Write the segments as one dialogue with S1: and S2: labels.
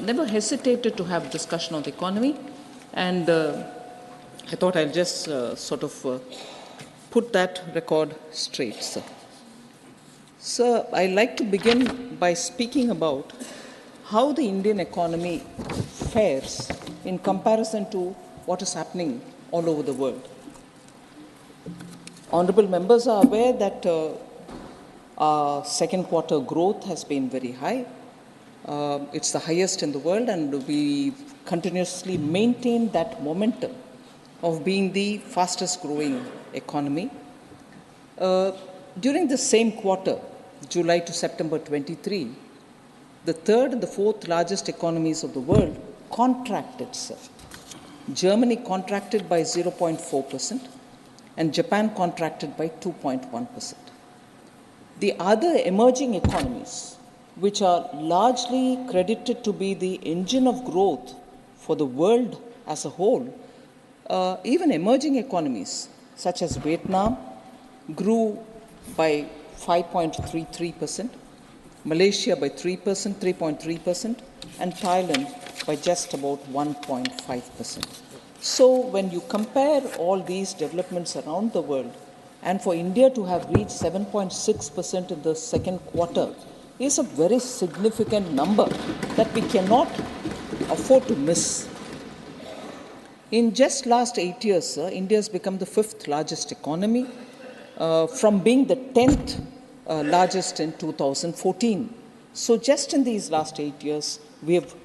S1: never hesitated to have discussion on the economy, and I thought I'll just put that record straight, sir. Sir, I'd like to begin by speaking about how the Indian economy fares in comparison to what is happening all over the world. Honorable members are aware that our second quarter growth has been very high. It's the highest in the world, and we continuously maintain that momentum of being the fastest growing economy. During the same quarter, July to September 23, the third and the fourth largest economies of the world contracted, sir. Germany contracted by 0.4% and Japan contracted by 2.1%. The other emerging economies, which are largely credited to be the engine of growth for the world as a whole, even emerging economies such as Vietnam grew by 5.33%, Malaysia by 3.3%, and Thailand by just about 1.5%. So when you compare all these developments around the world, and for India to have reached 7.6% in the second quarter is a very significant number that we cannot afford to miss. In just last 8 years, sir, India has become the 5th largest economy from being the 10th largest in 2014. So just in these last 8 years, we have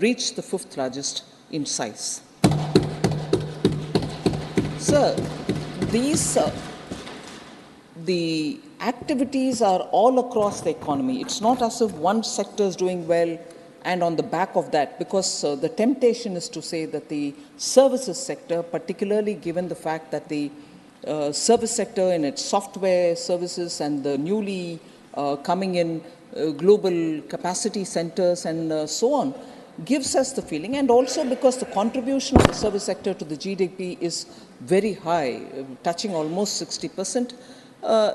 S1: reached the 5th largest in size. Sir, the activities are all across the economy. It's not as if one sector is doing well and on the back of that, because the temptation is to say that the services sector, particularly given the fact that the service sector in its software services and the newly coming in global capacity centers and so on, gives us the feeling, and also because the contribution of the service sector to the GDP is very high, touching almost 60%,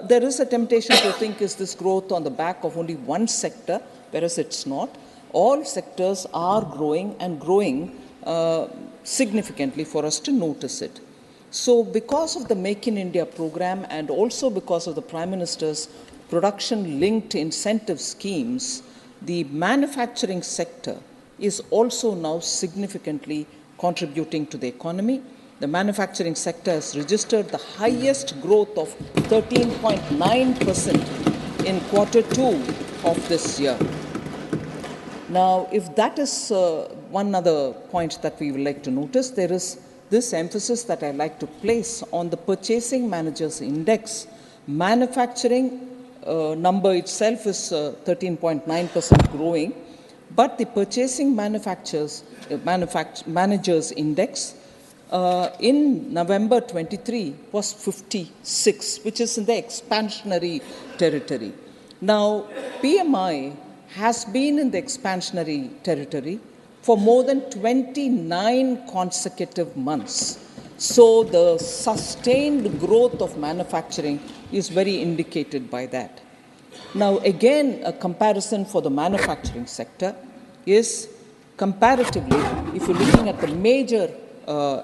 S1: there is a temptation to think, is this growth on the back of only one sector, whereas it's not. All sectors are growing and growing significantly for us to notice it. So because of the Make in India program and also because of the Prime Minister's production-linked incentive schemes, the manufacturing sector is also now significantly contributing to the economy. The manufacturing sector has registered the highest growth of 13.9% in quarter 2 of this year. Now, if that is one other point that we would like to notice, there is this emphasis that I like to place on the Purchasing Managers Index. Manufacturing number itself is 13.9% growing, but the Purchasing Managers Index in November 23 was 56, which is in the expansionary territory. Now, PMI has been in the expansionary territory for more than 29 consecutive months. So the sustained growth of manufacturing is very indicated by that. Now, again, a comparison for the manufacturing sector is comparatively, if you're looking at the major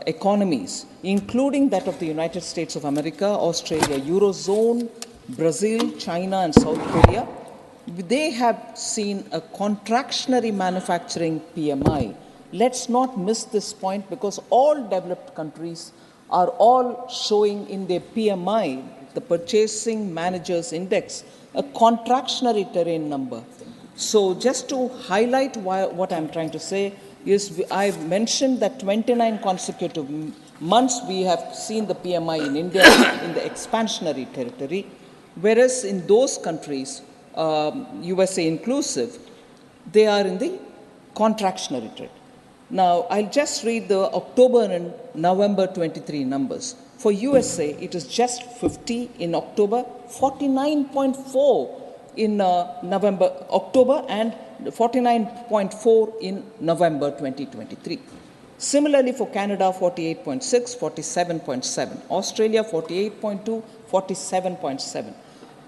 S1: economies, including that of the United States of America, Australia, Eurozone, Brazil, China, and South Korea, they have seen a contractionary manufacturing PMI. Let's not miss this point, because all developed countries are all showing in their PMI, the Purchasing Managers Index, a contractionary terrain number. So just to highlight what I'm trying to say is, I've mentioned that 29 consecutive months we have seen the PMI in India in the expansionary territory, whereas in those countries, USA inclusive, they are in the contractionary trend. Now, I'll just read the October and November 23 numbers. For USA, it is just 50 in October, 49.4 in October, and 49.4 in November 2023. Similarly, for Canada, 48.6, 47.7. Australia, 48.2, 47.7.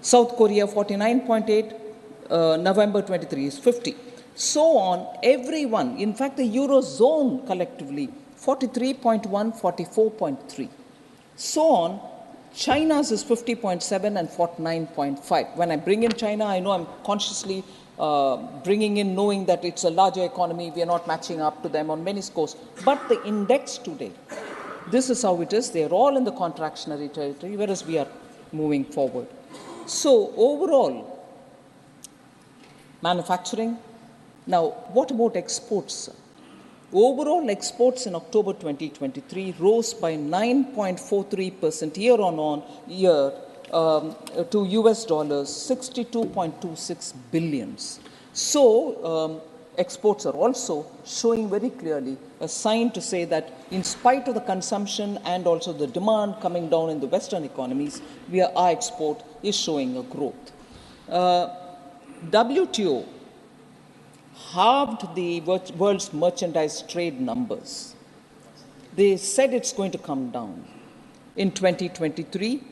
S1: South Korea, 49.8, November 23 is 50. So on, everyone, in fact, the Eurozone collectively, 43.1, 44.3. So on, China's is 50.7 and 49.5. When I bring in China, I know I'm consciously bringing in knowing that it's a larger economy, we are not matching up to them on many scores. But the index today, this is how it is. They're all in the contractionary territory, whereas we are moving forward. So overall, manufacturing. Now, what about exports? Overall exports in October 2023 rose by 9.43% year on year to US dollars 62.26 billions. So exports are also showing very clearly a sign to say that in spite of the consumption and also the demand coming down in the Western economies, our export is showing a growth. WTO halved the world's merchandise trade numbers. They said it's going to come down in 2023,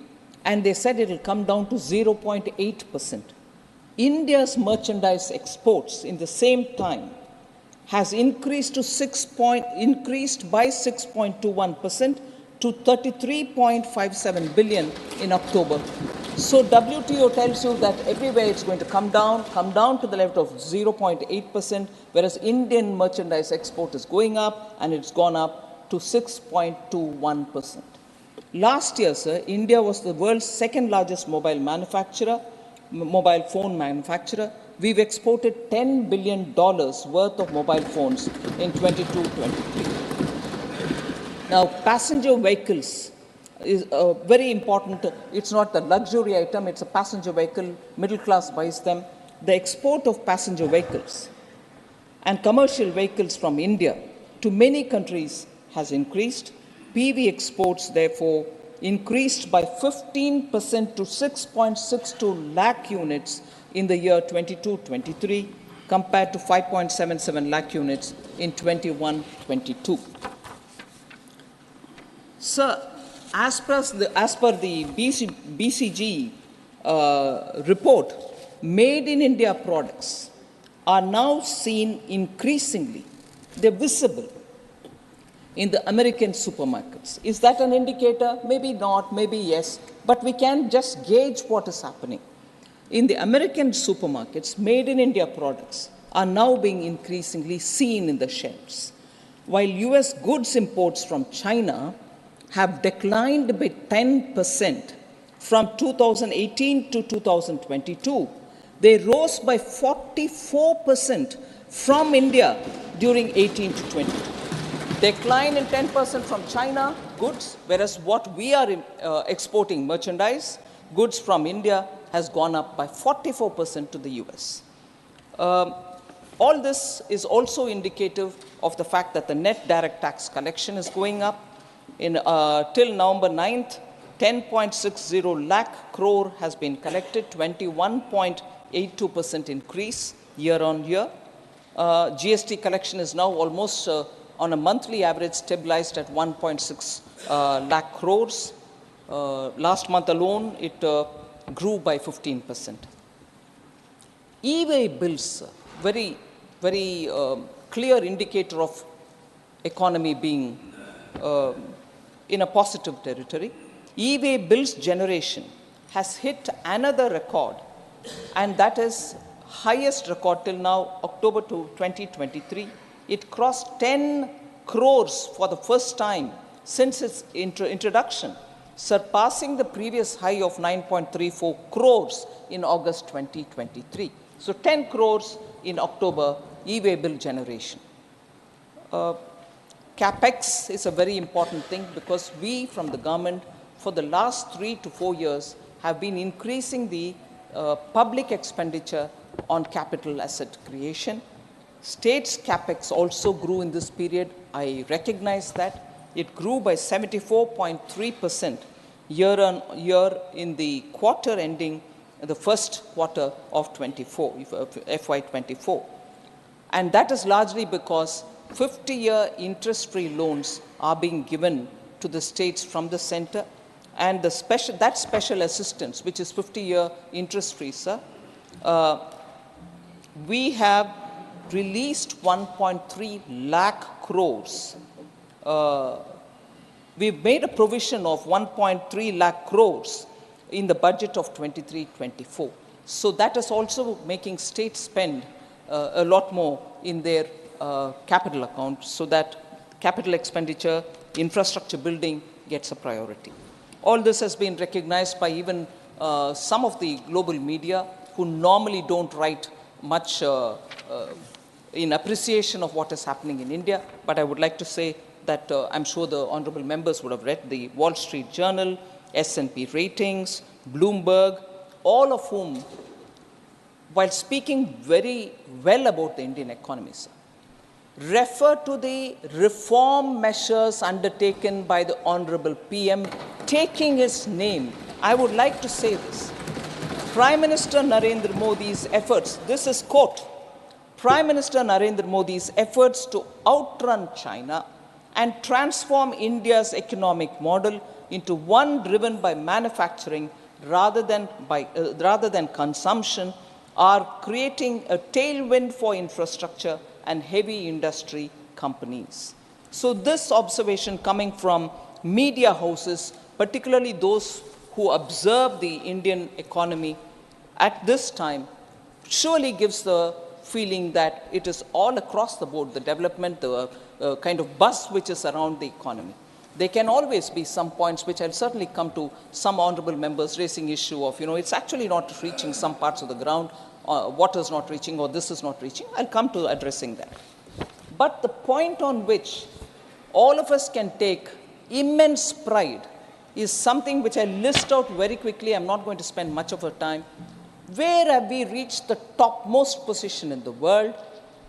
S1: and they said it will come down to 0.8%. India's merchandise exports in the same time has increased by 6.21% to 33.57 billion in October. So WTO tells you that everywhere it's going to come down to the level of 0.8%, whereas Indian merchandise export is going up, and it's gone up to 6.21%. Last year, sir, India was the world's second largest mobile phone manufacturer. We've exported $10 billion worth of mobile phones in 22-23. Now, passenger vehicles is very important. It's not the luxury item, it's a passenger vehicle. Middle class buys them. The export of passenger vehicles and commercial vehicles from India to many countries has increased. PV exports, therefore, increased by 15% to 6.62 lakh units in the year 22-23, compared to 5.77 lakh units in 21-22. Sir, as per the BCG report, made in India products are now seen increasingly. They're visible in the American supermarkets. Is that an indicator? Maybe not, maybe yes, but we can just gauge what is happening. In the American supermarkets, made in India products are now being increasingly seen in the shelves. While US goods imports from China have declined by 10% from 2018 to 2022, they rose by 44% from India during 18 to 20. Decline in 10% from China goods, whereas what we are exporting, merchandise, goods from India, has gone up by 44% to the US. All this is also indicative of the fact that the net direct tax collection is going up. Till November 9th, 10.60 lakh crore has been collected, 21.82% increase year on year. GST collection is now almost on a monthly average stabilized at 1.6 lakh crores. Last month alone, it grew by 15%. E-way bills, very clear indicator of economy being in a positive territory. E-way bills generation has hit another record, and that is highest record till now, October 2023. It crossed 10 crores for the first time since its introduction, surpassing the previous high of 9.34 crores in August 2023. So 10 crores in October, e-way bill generation. CapEx is a very important thing, because we from the government for the last 3 to 4 years have been increasing the public expenditure on capital asset creation. States' CapEx also grew in this period. I recognize that. It grew by 74.3% year on year in the quarter ending the first quarter of FY24. And that is largely because 50-year interest-free loans are being given to the states from the center, and that special assistance, which is 50-year interest-free, sir, we have released 1.3 lakh crores. We've made a provision of 1.3 lakh crores in the budget of 23-24. So that is also making states spend a lot more in their capital account, so that capital expenditure, infrastructure building gets a priority. All this has been recognized by even some of the global media who normally don't write much in appreciation of what is happening in India. But I would like to say that I'm sure the honorable members would have read the Wall Street Journal, S&P Ratings, Bloomberg, all of whom, while speaking very well about the Indian economy, sir, refer to the reform measures undertaken by the Honorable PM, taking his name. I would like to say this. Prime Minister Narendra Modi's efforts, this is quote, Prime Minister Narendra Modi's efforts to outrun China and transform India's economic model into one driven by manufacturing rather than consumption are creating a tailwind for infrastructure and heavy industry companies. So this observation coming from media houses, particularly those who observe the Indian economy at this time, surely gives the feeling that it is all across the board, the development, the kind of buzz which is around the economy. There can always be some points which I'll certainly come to, some honorable members raising issue of, it's actually not reaching some parts of the ground, water is not reaching, or this is not reaching. I'll come to addressing that. But the point on which all of us can take immense pride is something which I list out very quickly. I'm not going to spend much of our time. Where have we reached the topmost position in the world?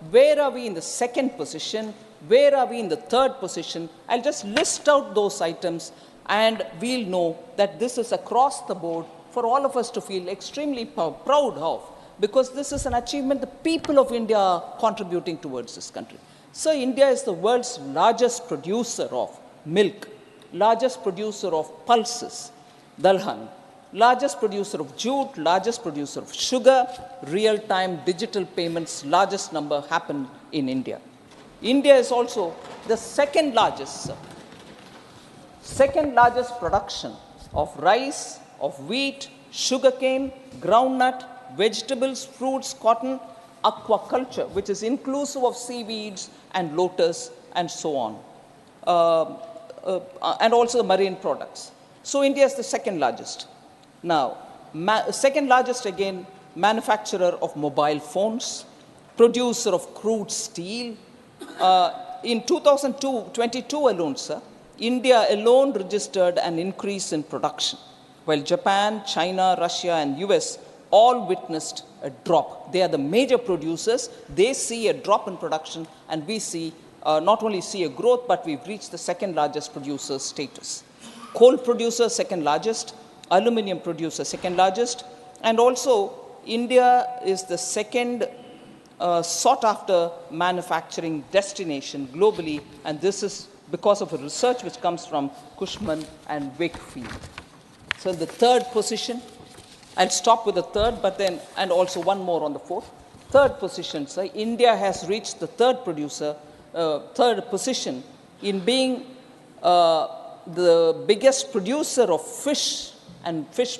S1: Where are we in the second position? Where are we in the third position? I'll just list out those items and we'll know that this is across the board for all of us to feel extremely proud of, because this is an achievement the people of India are contributing towards this country. So India is the world's largest producer of milk, largest producer of pulses, dalhan, largest producer of jute, largest producer of sugar, real-time digital payments, largest number happen in India. India is also the second largest production of rice, of wheat, sugarcane, groundnut, vegetables, fruits, cotton, aquaculture, which is inclusive of seaweeds and lotus and so on, and also the marine products. So India is the second largest. Now, second largest again, manufacturer of mobile phones, producer of crude steel. In 2022 alone, sir, India alone registered an increase in production, while Japan, China, Russia, and US all witnessed a drop. They are the major producers. They see a drop in production, and we see not only see a growth, but we've reached the second largest producer status. Coal producer, second largest. Aluminium producer, second largest. And also, India is the second sought-after manufacturing destination globally, and this is because of a research which comes from Cushman and Wakefield. So the third position, I'll stop with the third, but then, and also one more on the fourth. Third position, sir, India has reached the third position in being the biggest producer of fish and fish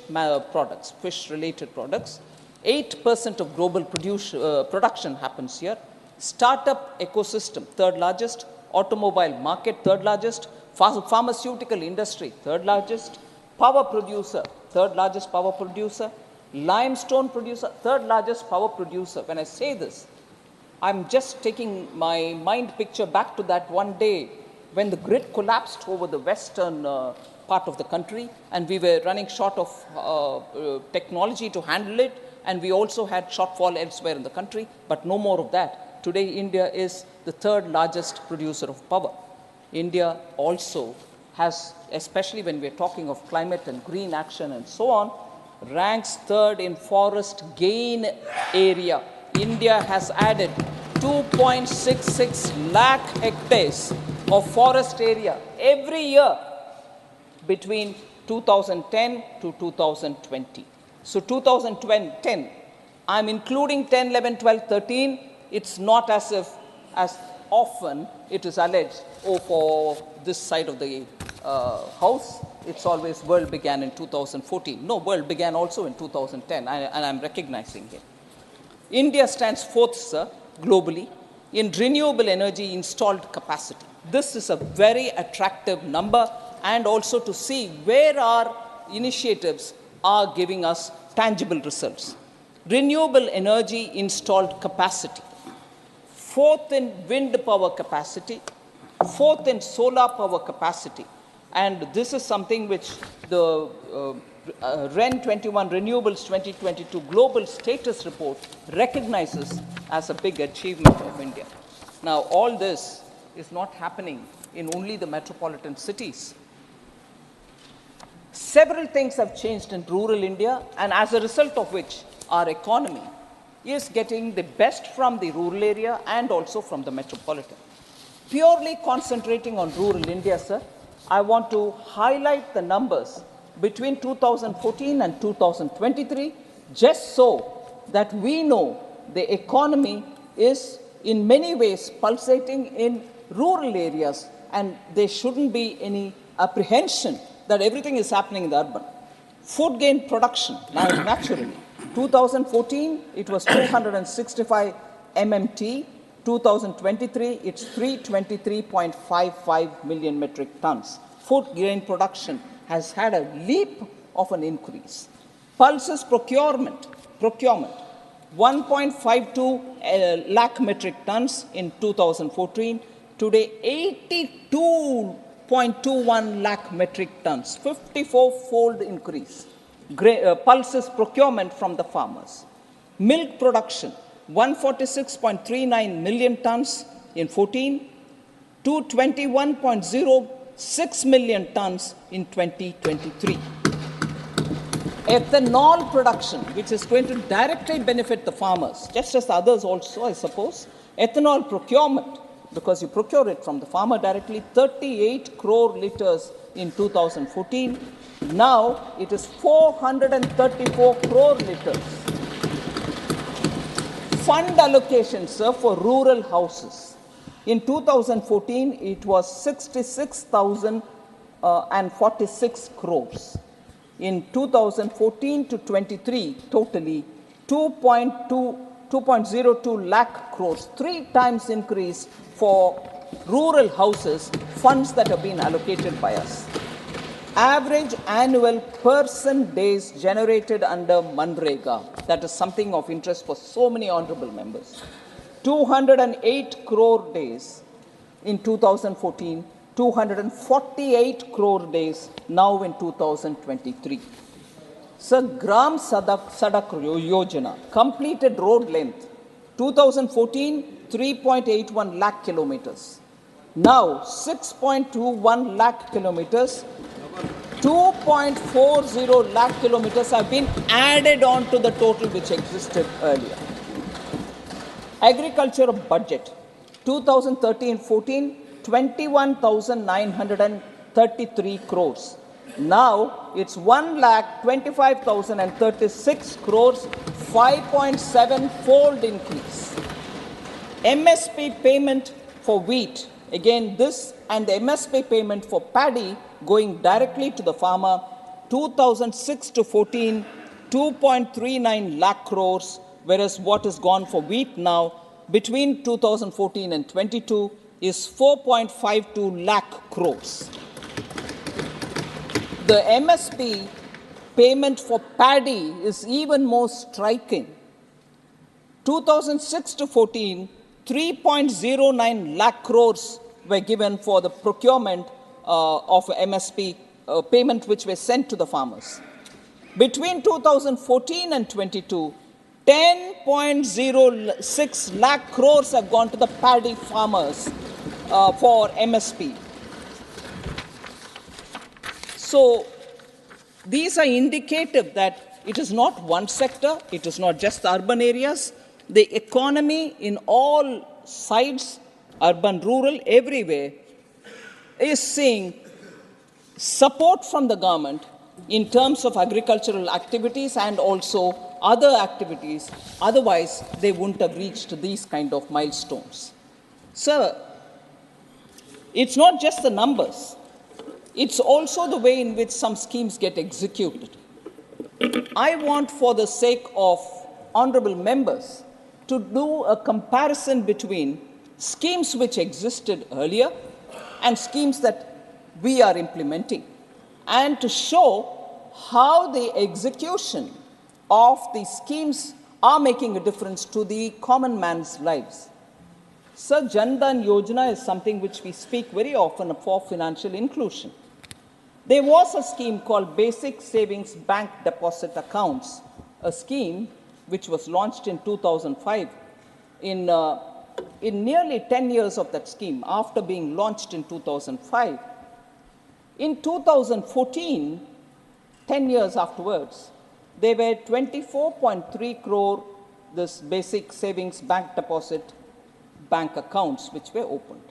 S1: products, fish-related products. 8% of global production happens here. Startup ecosystem, third largest. Automobile market, third largest. Pharmaceutical industry, third largest. Power producer, third largest power producer. Limestone producer, third largest power producer. When I say this, I'm just taking my mind picture back to that one day when the grid collapsed over the western part of the country, and we were running short of technology to handle it, and we also had shortfall elsewhere in the country, but no more of that. Today, India is the third largest producer of power. India also has, especially when we're talking of climate and green action and so on, ranks third in forest gain area. India has added 2.66 lakh hectares of forest area every year between 2010 to 2020. So 2010, I'm including 10, 11, 12, 13, it's not as if, as often it is alleged, oh, for this side of the House, it's always world began in 2014. No, world began also in 2010, and I'm recognizing it. India stands fourth, sir, globally in renewable energy installed capacity. This is a very attractive number, and also to see where our initiatives are giving us tangible results. Renewable energy installed capacity, fourth in wind power capacity, fourth in solar power capacity. And this is something which the REN 21 Renewables 2022 Global Status Report recognizes as a big achievement of India. Now, all this is not happening in only the metropolitan cities. Several things have changed in rural India, and as a result of which, our economy is getting the best from the rural area and also from the metropolitan. Purely concentrating on rural India, sir, I want to highlight the numbers between 2014 and 2023, just so that we know the economy is in many ways pulsating in rural areas, and there shouldn't be any apprehension that everything is happening in the urban. Food grain production, now naturally, 2014, it was 265 MMT. 2023, it's 323.55 million metric tons. Food grain production has had a leap of an increase. Pulses procurement, 1.52 lakh metric tons in 2014. Today, 82.21 lakh metric tons, 54-fold increase. Pulses procurement from the farmers. Milk production, 146.39 million tons in 14, to 21.06 million tons in 2023. Ethanol production, which is going to directly benefit the farmers, just as others also, I suppose. Ethanol procurement, because you procure it from the farmer directly, 38 crore liters in 2014. Now it is 434 crore liters. Fund allocation, sir, for rural houses. In 2014, it was 66,046 crores. In 2014 to 23, totally 2.02 lakh crores, 3 times increase for rural houses, funds that have been allocated by us. Average annual person days generated under Manrega. That is something of interest for so many honorable members. 208 crore days in 2014, 248 crore days now in 2023. Sir, Gram Sadak Yojana, completed road length, 2014, 3.81 lakh kilometers. Now, 6.21 lakh kilometers. 2.40 lakh kilometers have been added on to the total which existed earlier. Agriculture budget, 2013-14, 21,933 crores. Now it's 1,25,036 crores, 5.7-fold increase. MSP payment for wheat, again this, and the MSP payment for paddy going directly to the farmer, 2006 to 14, 2.39 lakh crores, whereas what is gone for wheat now between 2014 and 22 is 4.52 lakh crores. The MSP payment for paddy is even more striking. 2006 to 14, 3.09 lakh crores were given for the procurement of MSP payment which were sent to the farmers. Between 2014 and 22, 10.06 lakh crores have gone to the paddy farmers for MSP. So these are indicative that it is not one sector, it is not just the urban areas. The economy in all sides, urban, rural, everywhere, is seeing support from the government in terms of agricultural activities and also other activities. Otherwise, they wouldn't have reached these kind of milestones. Sir, it's not just the numbers. It's also the way in which some schemes get executed. I want, for the sake of honorable members, to do a comparison between schemes which existed earlier and schemes that we are implementing, and to show how the execution of these schemes are making a difference to the common man's lives. Sir, Jan Dhan Yojana is something which we speak very often for financial inclusion. There was a scheme called Basic Savings Bank Deposit Accounts, a scheme which was launched in 2005. In nearly 10 years of that scheme, after being launched in 2005, in 2014, 10 years afterwards, there were 24.3 crore this Basic Savings Bank Deposit bank accounts which were opened.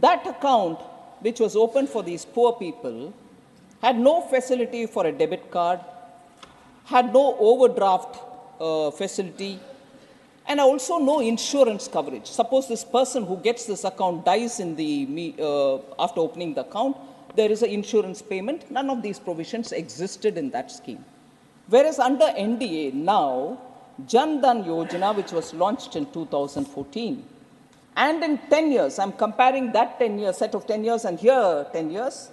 S1: That account, which was opened for these poor people, had no facility for a debit card, had no overdraft facility, and also no insurance coverage. Suppose this person who gets this account dies in after opening the account, there is an insurance payment. None of these provisions existed in that scheme. Whereas under NDA now, Jan Dhan Yojana, which was launched in 2014, and in 10 years, I'm comparing that 10 years, set of 10 years and here 10 years,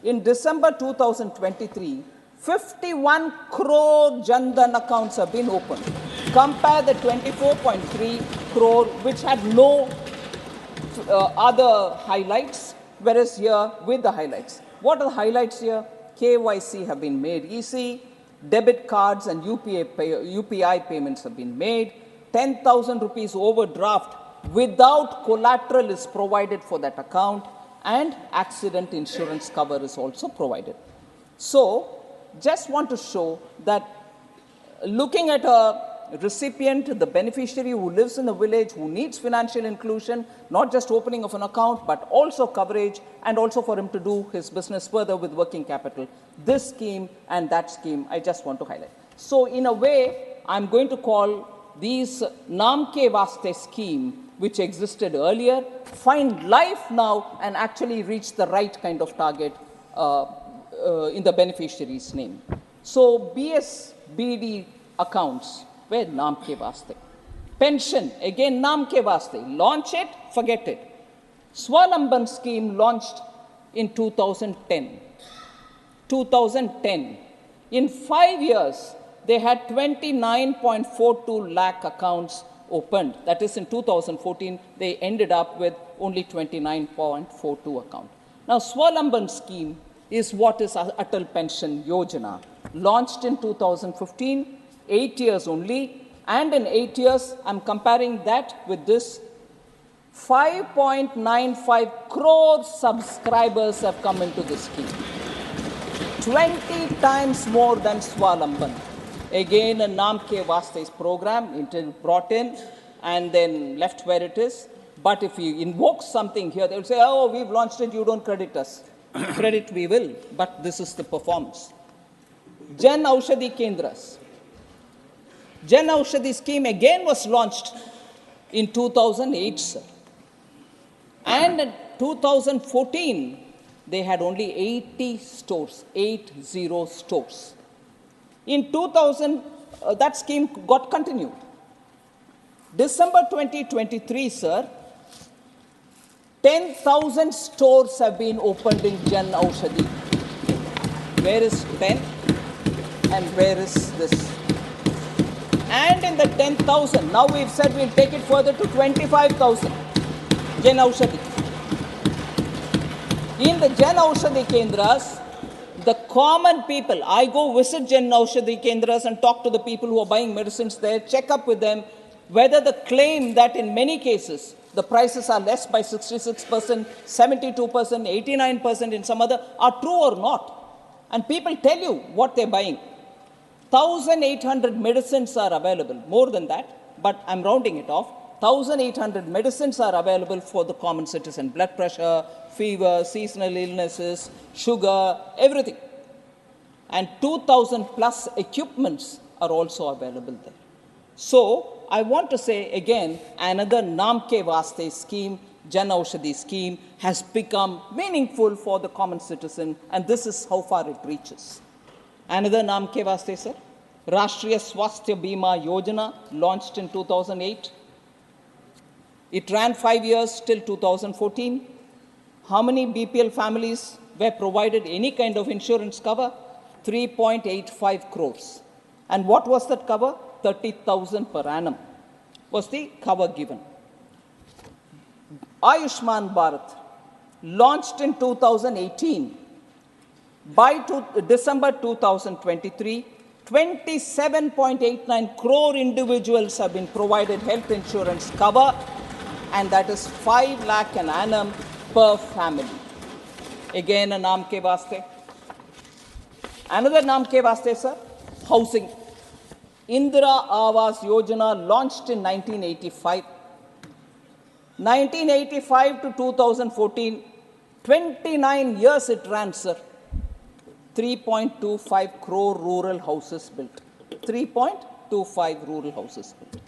S1: in December 2023, 51 crore Jan Dhan accounts have been opened. Compare the 24.3 crore, which had no other highlights, whereas here with the highlights. What are the highlights here? KYC have been made easy, debit cards and UPI payments have been made, 10,000 rupees overdraft without collateral is provided for that account, and accident insurance cover is also provided. So, just want to show that looking at a recipient, the beneficiary who lives in the village, who needs financial inclusion, not just opening of an account, but also coverage, and also for him to do his business further with working capital. This scheme and that scheme, I just want to highlight. So, in a way, I'm going to call these Naam Ke Vaste scheme, which existed earlier, find life now and actually reach the right kind of target in the beneficiary's name. So BSBD accounts were Naam Ke Vaste. Pension, again Naam Ke Vaste. Launch it, forget it. Swalamban scheme launched in 2010. 2010. In 5 years, they had 29.42 lakh accounts opened. That is, in 2014, they ended up with only 29.42 account. Now, Swalamban scheme is what is Atal Pension Yojana, launched in 2015, 8 years only, and in 8 years, I'm comparing that with this, 5.95 crore subscribers have come into this scheme. 20 times more than Swalamban. Again, a Naam Ke Vaste's program brought in and then left where it is. But if you invoke something here, they will say, oh, we've launched it, you don't credit us. Credit we will, but this is the performance. Jan Aushadhi Kendras. Jan Aushadhi scheme again was launched in 2008, sir. And in 2014, they had only 80 stores, 80 stores. In 2000, that scheme got continued. December 2023, sir, 10,000 stores have been opened in Jan Aushadhi. Where is 10 and where is this? And in the 10,000, now we've said we'll take it further to 25,000 Jan Aushadhi. In the Jan Aushadhi Kendras, the common people, I go visit Jan Aushadhi Kendras and talk to the people who are buying medicines there, check up with them, whether the claim that in many cases the prices are less by 66%, 72%, 89% in some other are true or not. And people tell you what they're buying. 1,800 medicines are available, more than that, but I'm rounding it off. 1,800 medicines are available for the common citizen. Blood pressure, fever, seasonal illnesses, sugar, everything. And 2,000 plus equipments are also available there. So I want to say again, another Naam Ke Vaste scheme, Jan Aushadhi scheme, has become meaningful for the common citizen, and this is how far it reaches. Another Naam Ke Vaste, sir. Rashtriya Swasthya Bima Yojana, launched in 2008. It ran 5 years till 2014. How many BPL families were provided any kind of insurance cover? 3.85 crores. And what was that cover? 30,000 per annum was the cover given. Ayushman Bharat, launched in 2018. By December 2023, 27.89 crore individuals have been provided health insurance cover, and that is 5 lakh an annum per family. Again, a Naam Ke Vaste. Another Naam Ke Vaste, sir, housing. Indira Awas Yojana, launched in 1985. 1985 to 2014, 29 years it ran, sir. 3.25 crore rural houses built. 3.25 rural houses built.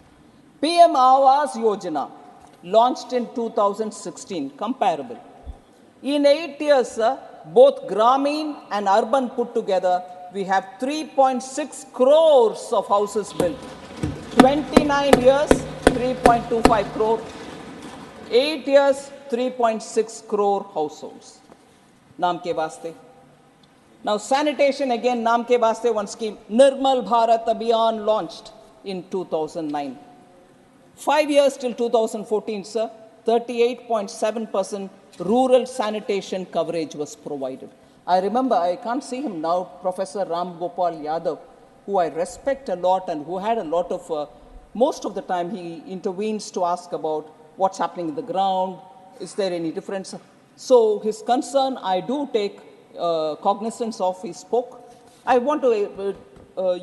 S1: PM Awas Yojana, launched in 2016, comparable. In 8 years, sir, both Grameen and urban put together, we have 3.6 crores of houses built. 29 years, 3.25 crore. 8 years, 3.6 crore households. Naam Ke Vaste. Now, sanitation, again, Naam Ke Vaste, one scheme. Nirmal Bharat Abhiyan, launched in 2009. 5 years till 2014, sir, 38.7% rural sanitation coverage was provided. I remember, I can't see him now, Professor Ram Gopal Yadav, who I respect a lot and who had a lot of, most of the time he intervenes to ask about what's happening in the ground, is there any difference? So his concern, I do take cognizance of, he spoke. I want to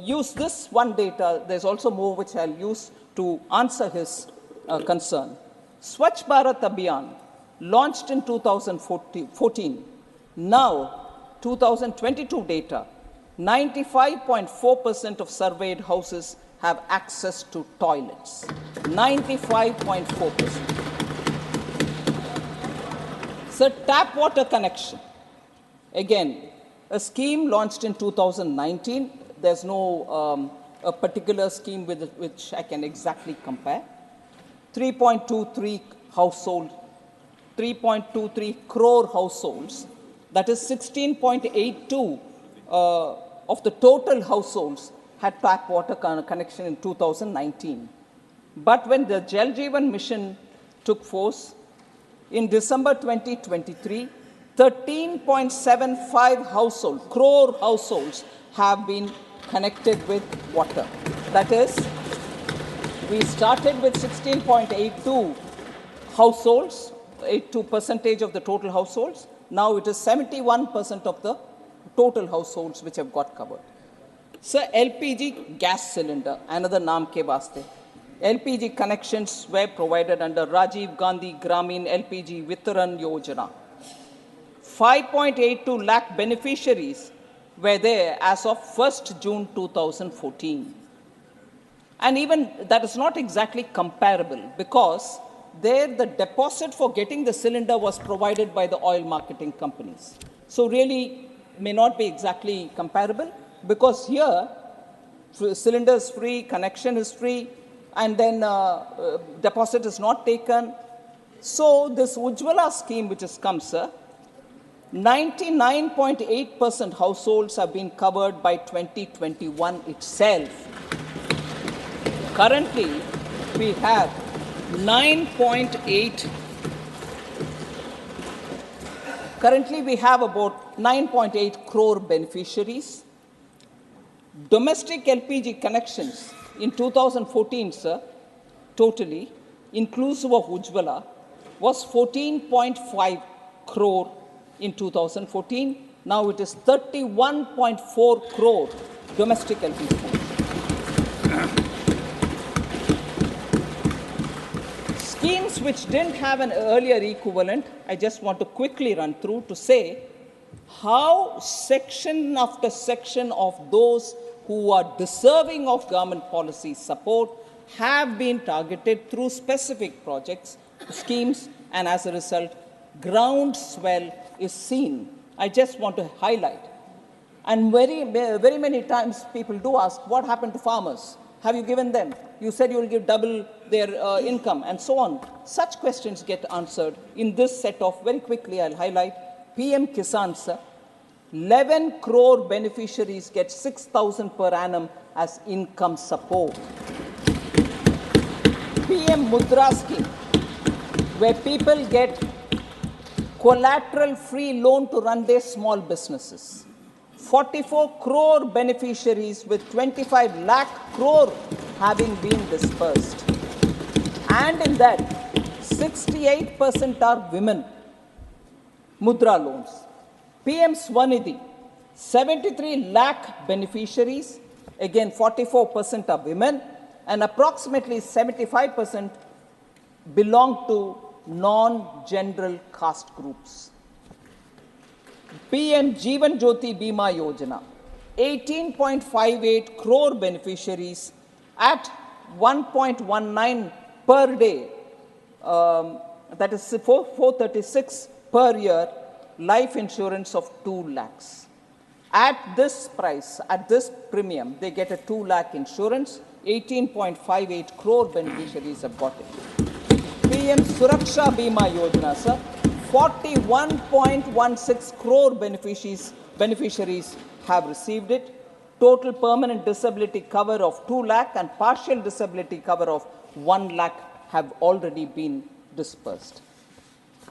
S1: use this one data, there's also more which I'll use to answer his concern. Swachh Bharat Abhiyan, launched in 2014. Now, 2022 data, 95.4% of surveyed houses have access to toilets. 95.4%. So, tap water connection. Again, a scheme launched in 2019. There's no a particular scheme with which I can exactly compare. 3.23 household, 3.23 crore households. That is 16.82 of the total households had tap water connection in 2019. But when the Jal Jeevan mission took force, in December 2023, 13.75 crore households have been connected with water. That is, we started with 16.82 households, 82% of the total households. Now it is 71% of the total households which have got covered. So LPG gas cylinder, another Naam Ke Vaste. LPG connections were provided under Rajiv Gandhi Grameen LPG Vitaran Yojana. 5.82 lakh beneficiaries were there as of 1st June 2014. And even that is not exactly comparable, because there the deposit for getting the cylinder was provided by the oil marketing companies. So really may not be exactly comparable, because here cylinder is free, connection is free, and then deposit is not taken. So this Ujjwala scheme which has come, sir, 99.8% households have been covered by 2021 itself. Currently, we have 9.8. Currently, we have about 9.8 crore beneficiaries. Domestic LPG connections in 2014, sir, totally, inclusive of Ujjwala, was 14.5 crore in 2014. Now it is 31.4 crore domestic LPG connections. Schemes which didn't have an earlier equivalent, I just want to quickly run through to say how section after section of those who are deserving of government policy support have been targeted through specific projects, schemes, and as a result, groundswell is seen. I just want to highlight. And very many times people do ask, what happened to farmers? Have you given them? You said you will give double their income and so on. Such questions get answered in this set of, very quickly I'll highlight, PM Kisan, sir. 11 crore beneficiaries get 6,000 per annum as income support. PM Mudra scheme, where people get collateral-free loan to run their small businesses. 44 crore beneficiaries with 25 lakh crore having been dispersed. And in that, 68% are women. Mudra loans. PM Swanidhi, 73 lakh beneficiaries, again 44% are women, and approximately 75% belong to non-general caste groups. PM Jeevan Jyoti Bima Yojana, 18.58 crore beneficiaries at 1.19 per day, that is 436 per year, life insurance of 2 lakhs. At this price, at this premium, they get a 2 lakh insurance. 18.58 crore beneficiaries have got it. PM Suraksha Bima Yojana, sir, 41.16 crore beneficiaries have received it. Total permanent disability cover of 2 lakh and partial disability cover of 1 lakh have already been dispersed.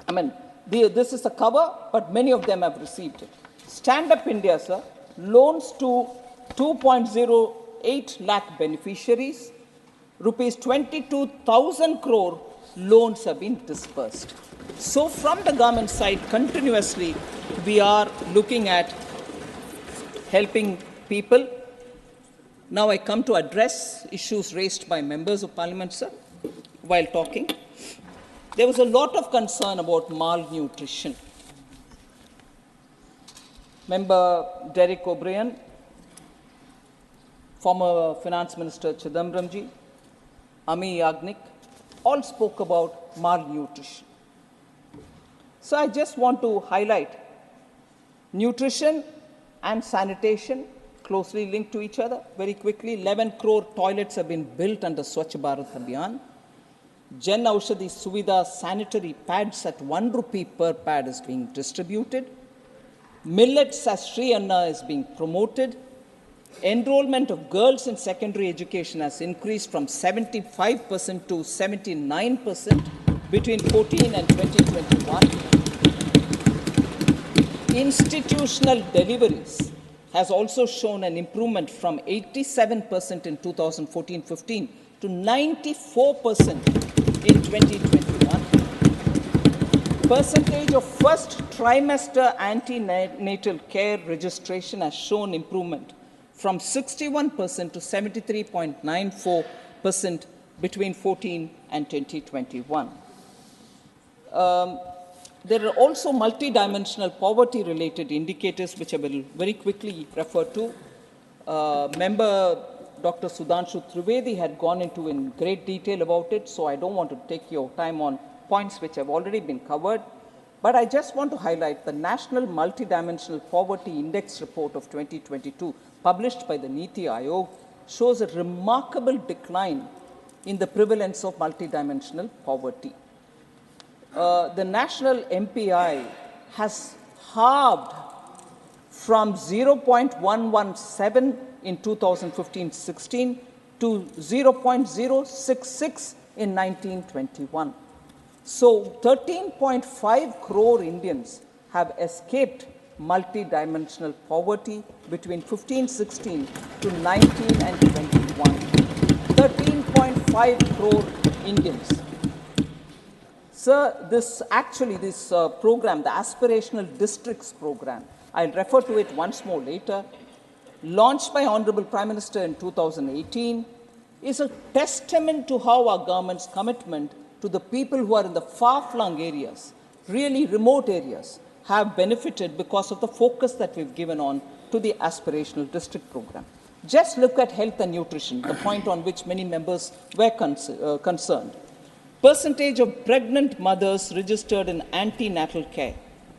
S1: I mean, this is a cover, but many of them have received it. Stand Up India, sir, loans to 2.08 lakh beneficiaries. Rupees 22,000 crore loans have been dispersed. So from the government side, continuously, we are looking at helping people. Now I come to address issues raised by members of parliament, sir, while talking. There was a lot of concern about malnutrition. Member Derek O'Brien, former Finance Minister Chidambaramji, Ami Yagnik, all spoke about malnutrition. So I just want to highlight nutrition and sanitation closely linked to each other. Very quickly, 11 crore toilets have been built under Swachh Bharat Abhiyan. Jan Aushadhi Suvidha sanitary pads at 1 rupee per pad is being distributed. Millets as Sri Anna is being promoted. Enrollment of girls in secondary education has increased from 75% to 79% between 14 and 2021. Institutional deliveries has also shown an improvement from 87% in 2014-15 to 94% in 2021. Percentage of first trimester antenatal care registration has shown improvement from 61% to 73.94% between 14 and 2021. There are also multidimensional poverty-related indicators which I will very quickly refer to. Member Dr. Sudhanshu Trivedi had gone into in great detail about it, so I don't want to take your time on points which have already been covered. But I just want to highlight the National Multidimensional Poverty Index report of 2022, published by the Niti Aayog, shows a remarkable decline in the prevalence of multidimensional poverty. The national MPI has halved from 0.117 in 2015-16 to 0.066 in 1921. So 13.5 crore Indians have escaped multidimensional poverty between 15-16 to 19 and 21. 13.5 crore Indians. Sir, this program, the Aspirational Districts program, I'll refer to it once more later, launched by Honorable Prime Minister in 2018, is a testament to how our government's commitment to the people who are in the far-flung areas, really remote areas, have benefited because of the focus that we've given on to the Aspirational District program. Just look at health and nutrition, the point on which many members were concerned. Percentage of pregnant mothers registered in antenatal care.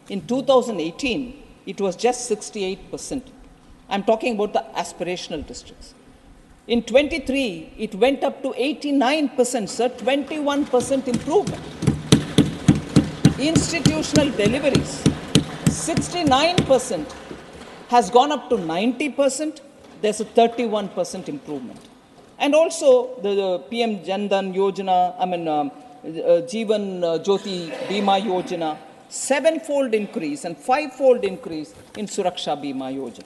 S1: In 2018, it was just 68%. I'm talking about the aspirational districts. In 23, it went up to 89%, sir, 21% improvement. Institutional deliveries, 69% has gone up to 90%. There's a 31% improvement. And also the PM Jandan Yojana, Jeevan Jyoti Bima Yojana, 7-fold increase and 5-fold increase in Suraksha Bima Yojana.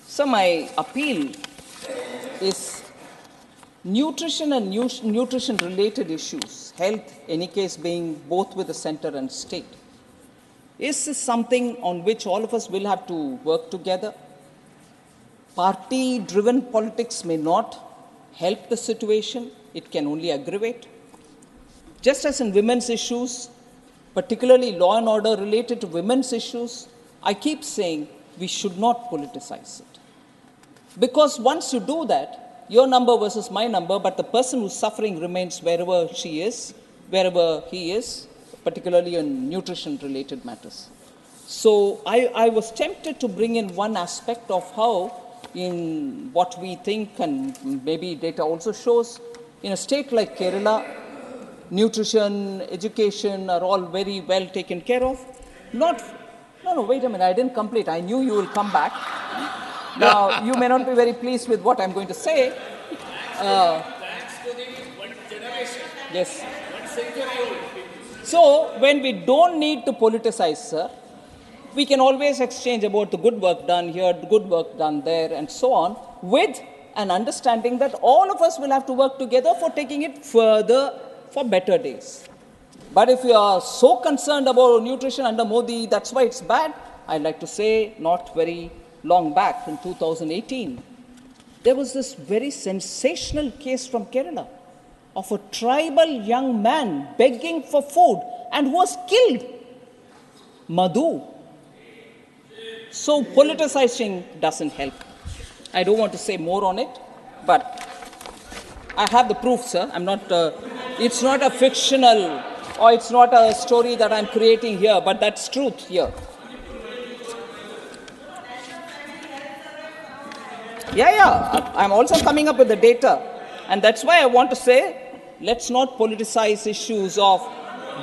S1: So my appeal is nutrition and nutrition-related issues, health, any case being both with the center and state, is something on which all of us will have to work together. Party-driven politics may not help the situation. It can only aggravate. Just as in women's issues, particularly law and order related to women's issues, I keep saying we should not politicize it. Because once you do that, your number versus my number, but the person who's suffering remains wherever she is, wherever he is, particularly in nutrition-related matters. So I was tempted to bring in one aspect of how, in what we think, and maybe data also shows, in a state like Kerala, nutrition, education are all very well taken care of. No, wait a minute, I didn't complete. I knew you will come back. Now, you may not be very pleased with what I'm going to say.
S2: Thanks to the one generation.
S1: Yes.
S2: 1 century old people.
S1: So, when we don't need to politicize, sir, we can always exchange about the good work done here, the good work done there, and so on, with an understanding that all of us will have to work together for taking it further for better days. But if you are so concerned about nutrition under Modi, that's why it's bad, I'd like to say not very long back in 2018, there was this very sensational case from Kerala of a tribal young man begging for food and who was killed. Madhu. So politicizing doesn't help. I don't want to say more on it, but I have the proof, sir. It's not a fictional or it's not a story that I'm creating here, but that's truth here. Yeah, I'm also coming up with the data. And that's why I want to say, let's not politicize issues of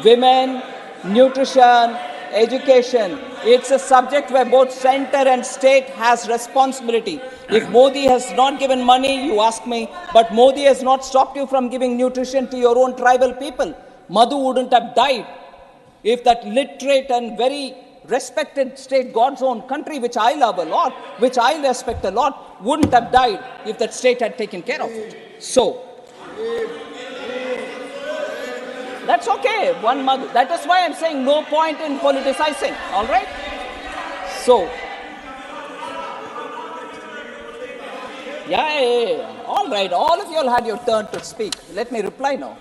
S1: women, nutrition, education. It's a subject where both center and state has responsibility. If Modi has not given money, you ask me, but Modi has not stopped you from giving nutrition to your own tribal people. Madhu wouldn't have died if that literate and very respected state, God's own country, which I love a lot, which I respect a lot, wouldn't have died if that state had taken care of it. So, that's okay, one Madhu. That is why I'm saying no point in politicizing, all right? So, yeah. All right, all of you all had your turn to speak. Let me reply now.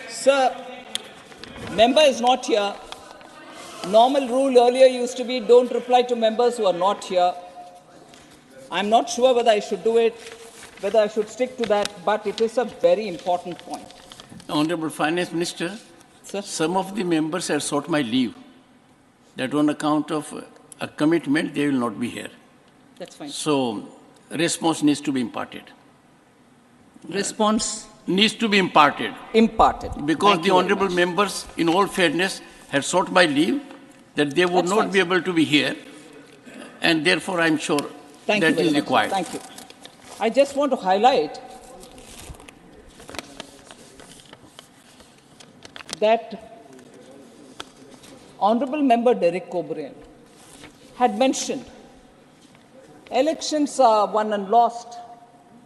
S1: Sir, member is not here. Normal rule earlier used to be don't reply to members who are not here. I'm not sure whether I should do it, whether I should stick to that, but it is a very important point.
S2: Honorable Finance Minister,
S1: Sir?
S2: Some of the members have sought my leave, that on account of a commitment they will not be here.
S1: That's fine.
S2: So, response needs to be imparted.
S1: Response?
S2: Needs to be imparted.
S1: Imparted.
S2: Because
S1: Thank
S2: the honorable members, in all fairness, have sought my leave, that they would
S1: That's
S2: not
S1: fine,
S2: be able to be here, and therefore I'm sure
S1: Thank
S2: that
S1: you very
S2: is
S1: much.
S2: required.
S1: Thank you. I just want to highlight that Honorable Member Derek Coburn had mentioned elections are won and lost.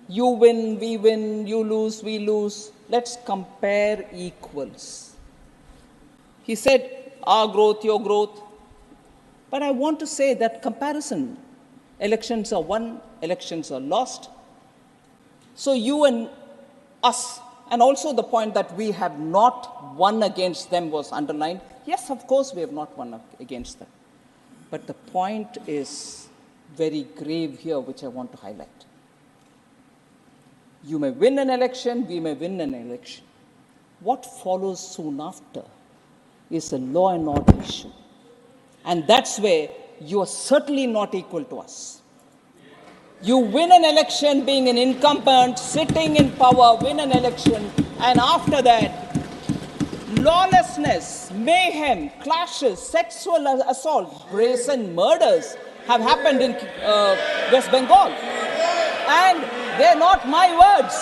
S1: You win, we win, you lose, we lose. Let's compare equals. He said, our growth, your growth. But I want to say that comparison Elections are won, elections are lost. So you and us, and also the point that we have not won against them was underlined. Yes, of course, we have not won against them. But the point is very grave here, which I want to highlight. You may win an election, we may win an election. What follows soon after is a law and order issue. And that's where you are certainly not equal to us. You win an election being an incumbent, sitting in power, win an election, and after that, lawlessness, mayhem, clashes, sexual assault, brazen murders have happened in West Bengal. And they're not my words.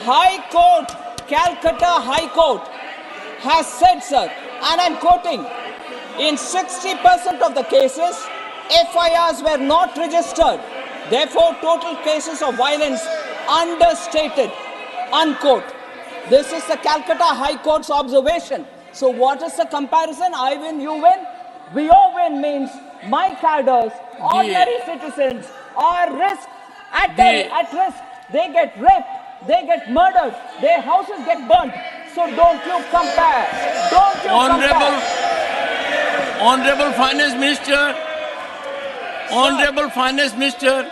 S1: High Court, Calcutta High Court has said, sir, and I'm quoting, in 60% of the cases, FIRs were not registered. Therefore, total cases of violence understated, unquote. This is the Calcutta High Court's observation. So what is the comparison? I win, you win. We all win means my cadres, ordinary citizens, are at risk. They get raped, they get murdered, their houses get burnt. So don't you compare. Don't you compare.
S2: Honorable Finance Minister, Honorable Finance Minister,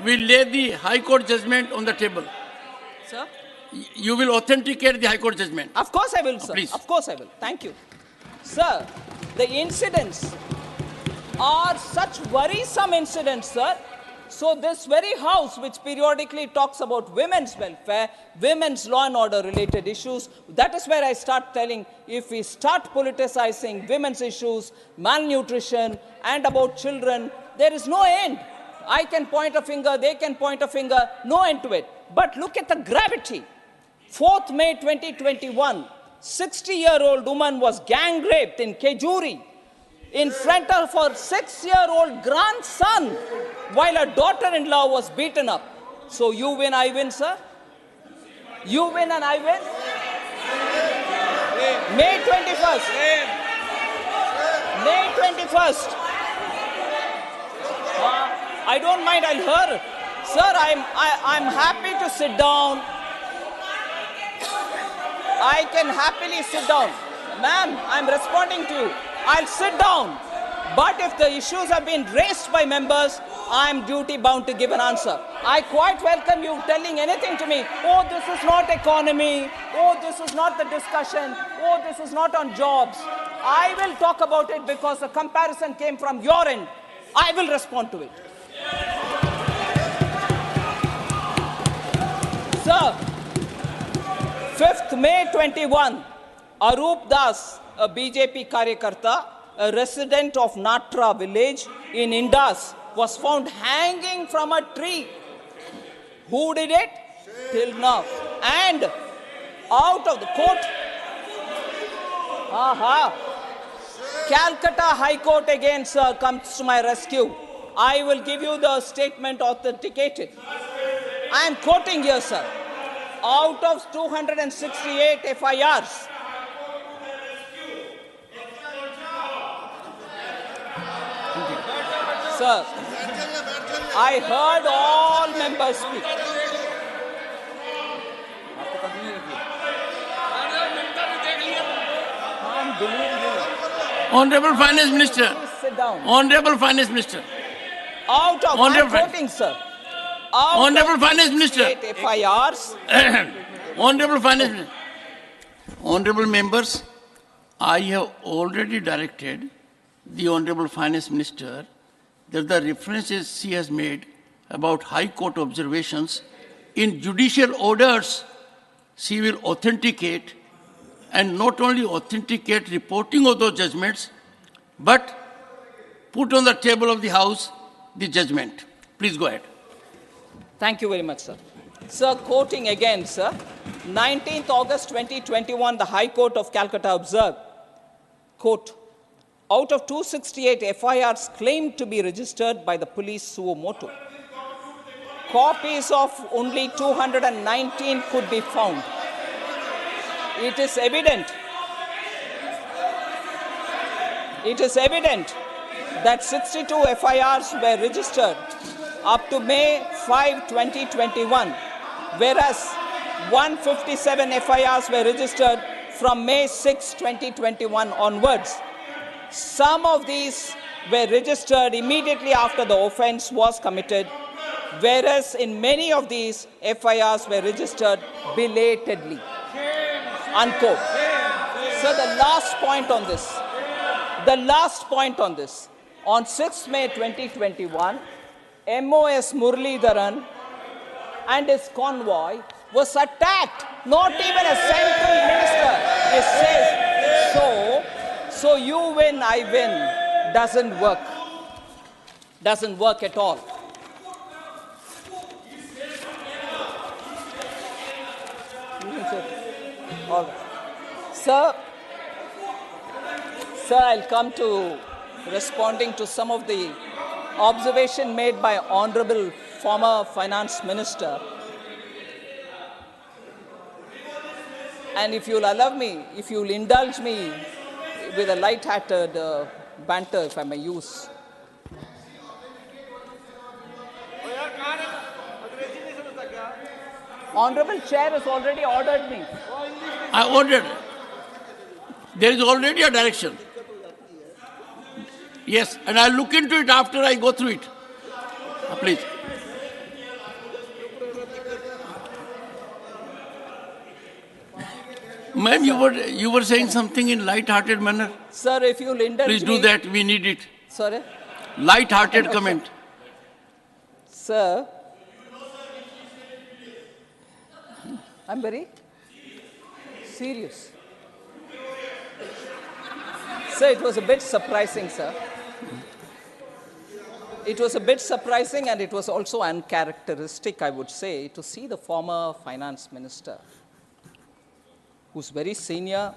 S2: we lay the High Court judgment on the table.
S1: Sir?
S2: You will authenticate the High Court judgment.
S1: Of course I will, sir.
S2: Please.
S1: Of course I will. Thank you. Sir, the incidents are such worrisome incidents, sir. So this very house, which periodically talks about women's welfare, women's law and order related issues, that is where I start telling, if we start politicizing women's issues, malnutrition, and about children, there is no end. I can point a finger, they can point a finger, no end to it. But look at the gravity. 4th May 2021, 60-year-old woman was gang raped in Kejuri in front of her 6-year-old grandson while her daughter-in-law was beaten up. So you win, I win, sir? You win and I win? May 21st. May 21st. I don't mind, I'll hear. Sir, I'm happy to sit down. I can happily sit down. Ma'am, I'm responding to you. I'll sit down. But if the issues have been raised by members, I'm duty bound to give an answer. I quite welcome you telling anything to me. Oh, this is not economy. Oh, this is not the discussion. Oh, this is not on jobs. I will talk about it because the comparison came from your end. I will respond to it. Sir, 5th May 21, Arup Das, a BJP Karyakarta, a resident of Natra village in Indus, was found hanging from a tree. Who did it? Till now. And out of the court, Calcutta High Court again, sir, comes to my rescue. I will give you the statement authenticated. I am quoting here, sir. Out of 268 FIRs, sir, I heard all members speak.
S2: Honorable Finance Minister.
S1: Please sit down.
S2: Honorable Finance Minister.
S1: Out of, I'm quoting, sir.
S2: Honorable Finance Minister.
S1: FIRs.
S2: Honorable Finance Minister. Honorable members, I have already directed the Honorable Finance Minister that the references she has made about High Court observations in judicial orders, she will authenticate, and not only authenticate reporting of those judgments, but put on the table of the House the judgment. Please go ahead.
S1: Thank you very much, sir. Sir, quoting again, sir, 19th August 2021, the High Court of Calcutta observed, quote, out of 268 FIRs claimed to be registered by the police suo motu, copies of only 219 could be found. It is evident that 62 FIRs were registered up to May 5, 2021, whereas 157 FIRs were registered from May 6, 2021 onwards. Some of these were registered immediately after the offense was committed, whereas in many of these, FIRs were registered belatedly. Unquote. So the last point on this, on 6 May 2021, MOS Muralidharan and his convoy was attacked. Not even a central minister is safe. So you win, I win doesn't work. Doesn't work at all. All right. Sir, I'll come to responding to some of the observation made by Honorable former Finance Minister. And if you'll allow me, if you'll indulge me with a light-hearted banter, if I may use. Honorable Chair has already ordered me.
S2: I ordered. There is already a direction. Yes, and I'll look into it after I go through it. Please. Ma'am, you were saying something in light-hearted manner.
S1: Sir, if you'll indulge
S2: Please do that. We need it.
S1: Sorry?
S2: Light-hearted comment.
S1: Sir, I'm very serious. Sir, it was a bit surprising, sir. It was a bit surprising, and it was also uncharacteristic, I would say, to see the former finance minister, who's very senior,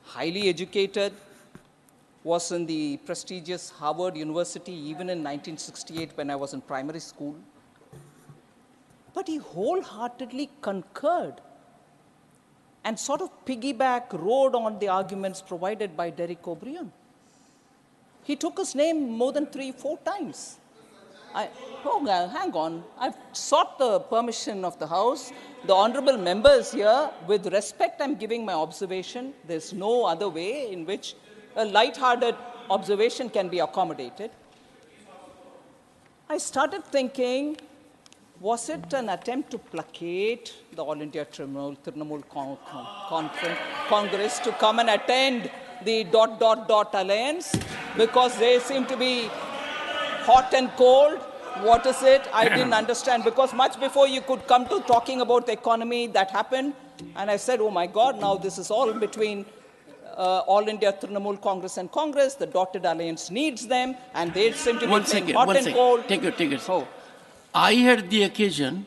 S1: highly educated, was in the prestigious Harvard University even in 1968 when I was in primary school. But he wholeheartedly concurred and sort of rode on the arguments provided by Derek O'Brien. He took his name more than 3-4 times. Hang on. I've sought the permission of the House. The honorable members here, with respect, I'm giving my observation. There's no other way in which a light-hearted observation can be accommodated. I started thinking, was it an attempt to placate the All India Trinamool Congress to come and attend the ... alliance? Because they seem to be hot and cold. What is it? I didn't understand. Because much before you could come to talking about the economy, that happened. And I said, oh my God, now this is all between All India Trinamool Congress and Congress. The dotted alliance needs them. And they seem to be hot and cold.
S2: Take it. Oh. I had the occasion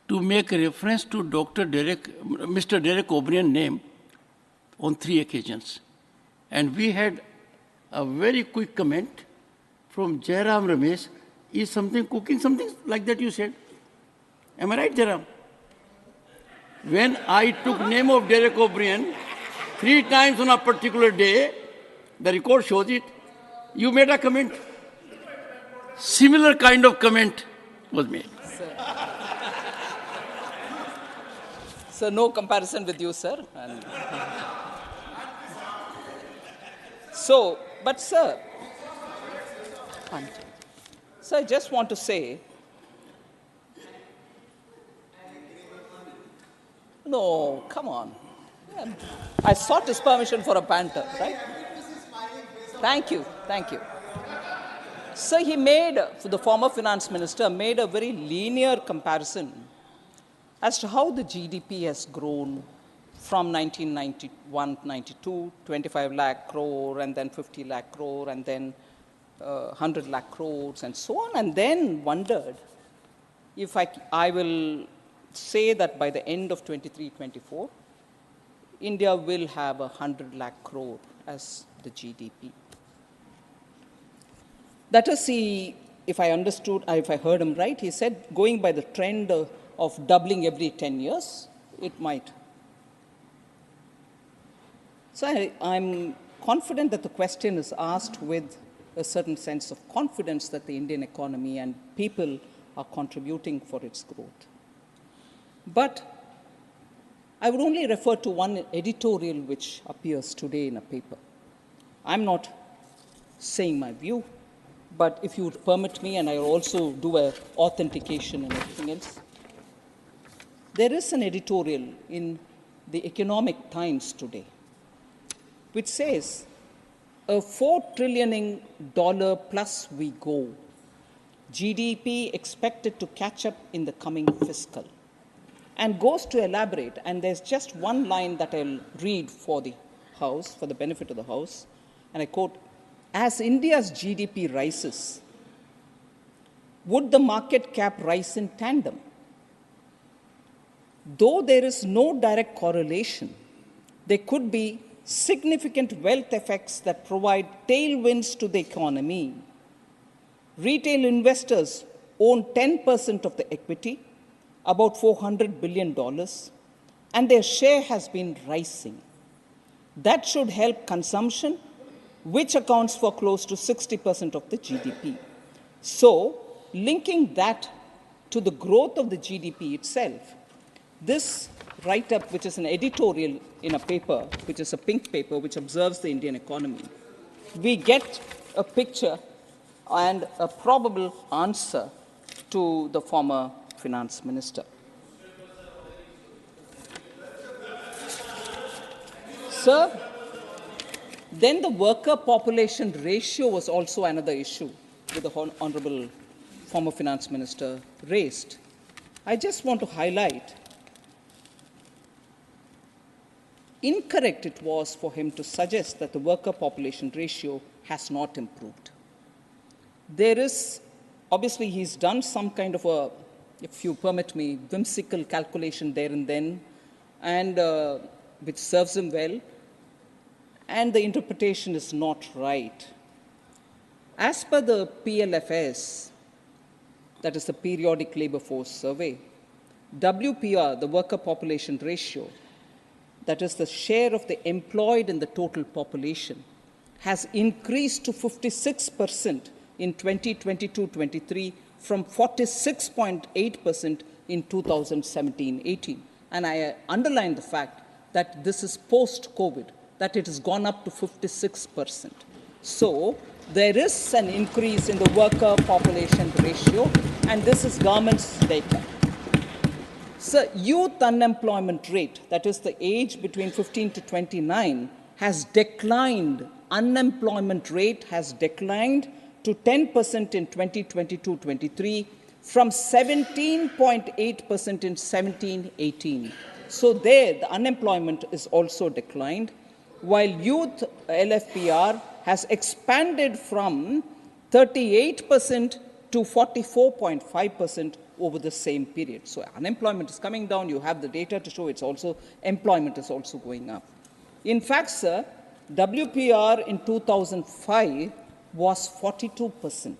S2: to make a reference to Mr. Derek O'Brien's name on 3 occasions. And we had a very quick comment from Jairam Ramesh. Is something cooking, something like that you said? Am I right, Jairam? When I took name of Derek O'Brien 3 times on a particular day, the record shows it, you made a comment. Similar kind of comment was made.
S1: So no comparison with you, sir. But sir, I just want to say, no, come on. I sought his permission for a banter, right? Thank you. So the former finance minister made a very linear comparison as to how the GDP has grown from 1991-92, 25 lakh crore, and then 50 lakh crore, and then 100 lakh crores, and so on, and then wondered if I will say that by the end of 23-24, India will have 100 lakh crore as the GDP. That is, if I heard him right, he said going by the trend of doubling every 10 years, it might. So I'm confident that the question is asked with a certain sense of confidence that the Indian economy and people are contributing for its growth. But I would only refer to one editorial which appears today in a paper. I'm not saying my view, but if you would permit me, and I will also do an authentication and everything else, there is an editorial in the Economic Times today which says, a $4 trillion plus we go, GDP expected to catch up in the coming fiscal, and goes to elaborate, and there's just one line that I'll read for the House, for the benefit of the House, and I quote, as India's GDP rises, would the market cap rise in tandem? Though there is no direct correlation, there could be significant wealth effects that provide tailwinds to the economy. Retail investors own 10% of the equity, about $400 billion, and their share has been rising. That should help consumption, which accounts for close to 60% of the GDP. So, linking that to the growth of the GDP itself, this write-up, which is an editorial in a paper, which is a pink paper, which observes the Indian economy, we get a picture and a probable answer to the former finance minister. Sir, then the worker population ratio was also another issue that the Honorable former finance minister raised. I just want to highlight incorrect it was for him to suggest that the worker population ratio has not improved. There is, obviously he's done some kind of a, if you permit me, whimsical calculation there and then, and which serves him well, and the interpretation is not right. As per the PLFS, that is the Periodic Labor Force Survey, WPR, the worker population ratio, that is the share of the employed in the total population, has increased to 56% in 2022-23 from 46.8% in 2017-18. And I underline the fact that this is post-COVID, that it has gone up to 56%. So there is an increase in the worker population ratio, and this is government's data. So youth unemployment rate, that is the age between 15 to 29, has declined. Unemployment rate has declined to 10% in 2022-23 from 17.8% in 17-18. So there, the unemployment is also declined, while youth LFPR has expanded from 38% to 44.5% over the same period. So unemployment is coming down. You have the data to show it's also, employment is also going up. In fact, sir, WPR in 2005 was 42%,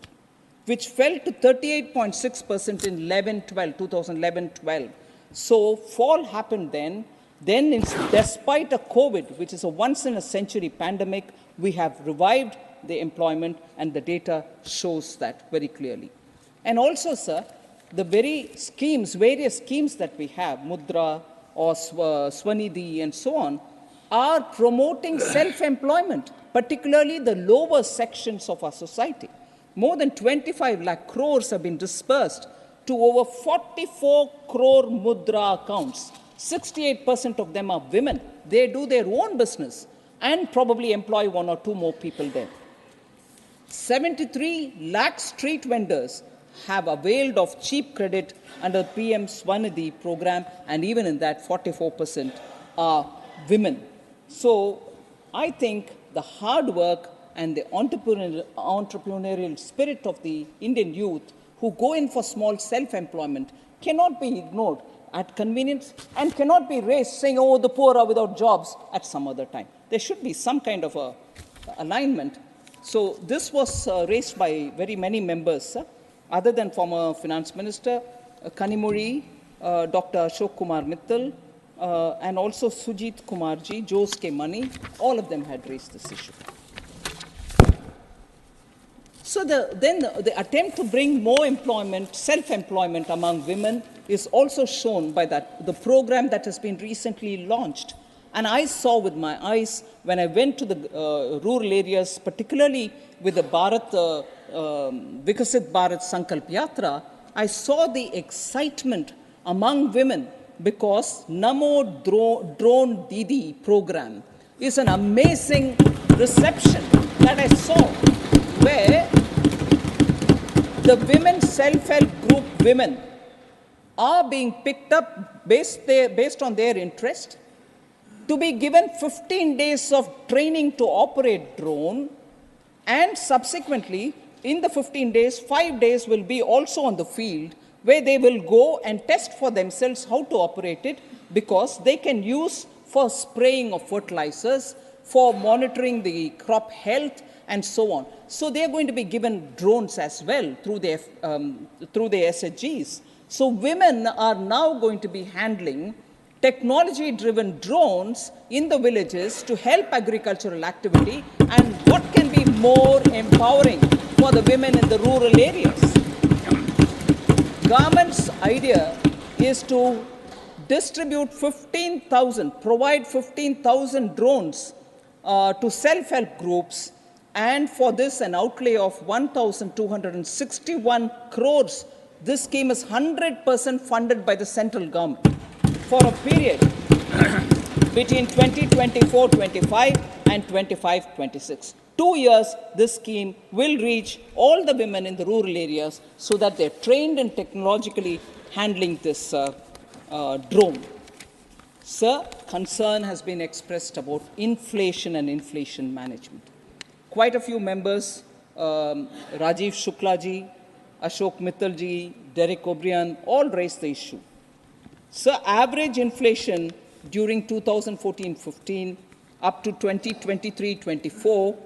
S1: which fell to 38.6% in 2011-12. So fall happened then. Then, despite a COVID, which is a once-in-a-century pandemic, we have revived the employment, and the data shows that very clearly. And also, sir, the various schemes that we have, Mudra or Swanidhi and so on, are promoting self-employment, particularly the lower sections of our society. More than 25 lakh crores have been dispersed to over 44 crore Mudra accounts. 68% of them are women. They do their own business and probably employ one or two more people there. 73 lakh street vendors have availed of cheap credit under PM Swanidhi program, and even in that 44% are women. So I think the hard work and the entrepreneurial spirit of the Indian youth who go in for small self-employment cannot be ignored at convenience and cannot be raised saying, oh, the poor are without jobs at some other time. There should be some kind of a alignment. So this was raised by very many members, other than former Finance Minister Kanimuri, Dr. Ashok Kumar Mittal, and also Sujit Kumarji, Jose K. Money, all of them had raised this issue. So the attempt to bring more employment, self-employment among women is also shown by the program that has been recently launched. And I saw with my eyes when I went to the rural areas, particularly with the Vikasit Bharat Sankalp Yatra, I saw the excitement among women because Namo Drone Didi program is an amazing reception that I saw, where the women self-help group women are being picked up based on their interest, to be given 15 days of training to operate drone, and subsequently in the 15 days, 5 days will be also on the field where they will go and test for themselves how to operate it, because they can use for spraying of fertilizers, for monitoring the crop health, and so on. So they are going to be given drones as well through their SHGs. So women are now going to be handling technology-driven drones in the villages to help agricultural activity, and what can be more empowering for the women in the rural areas? Government's idea is to distribute 15,000, provide 15,000 drones to self-help groups, and for this an outlay of 1,261 crores. This scheme is 100% funded by the central government for a period between 2024-25 and 25-26. 2 years, this scheme will reach all the women in the rural areas so that they're trained in technologically handling this drone. Sir, concern has been expressed about inflation and inflation management. Quite a few members, Rajiv Shuklaji, Ashok Mittalji, Derek O'Brien, all raised the issue. So average inflation during 2014-15 up to 2023-24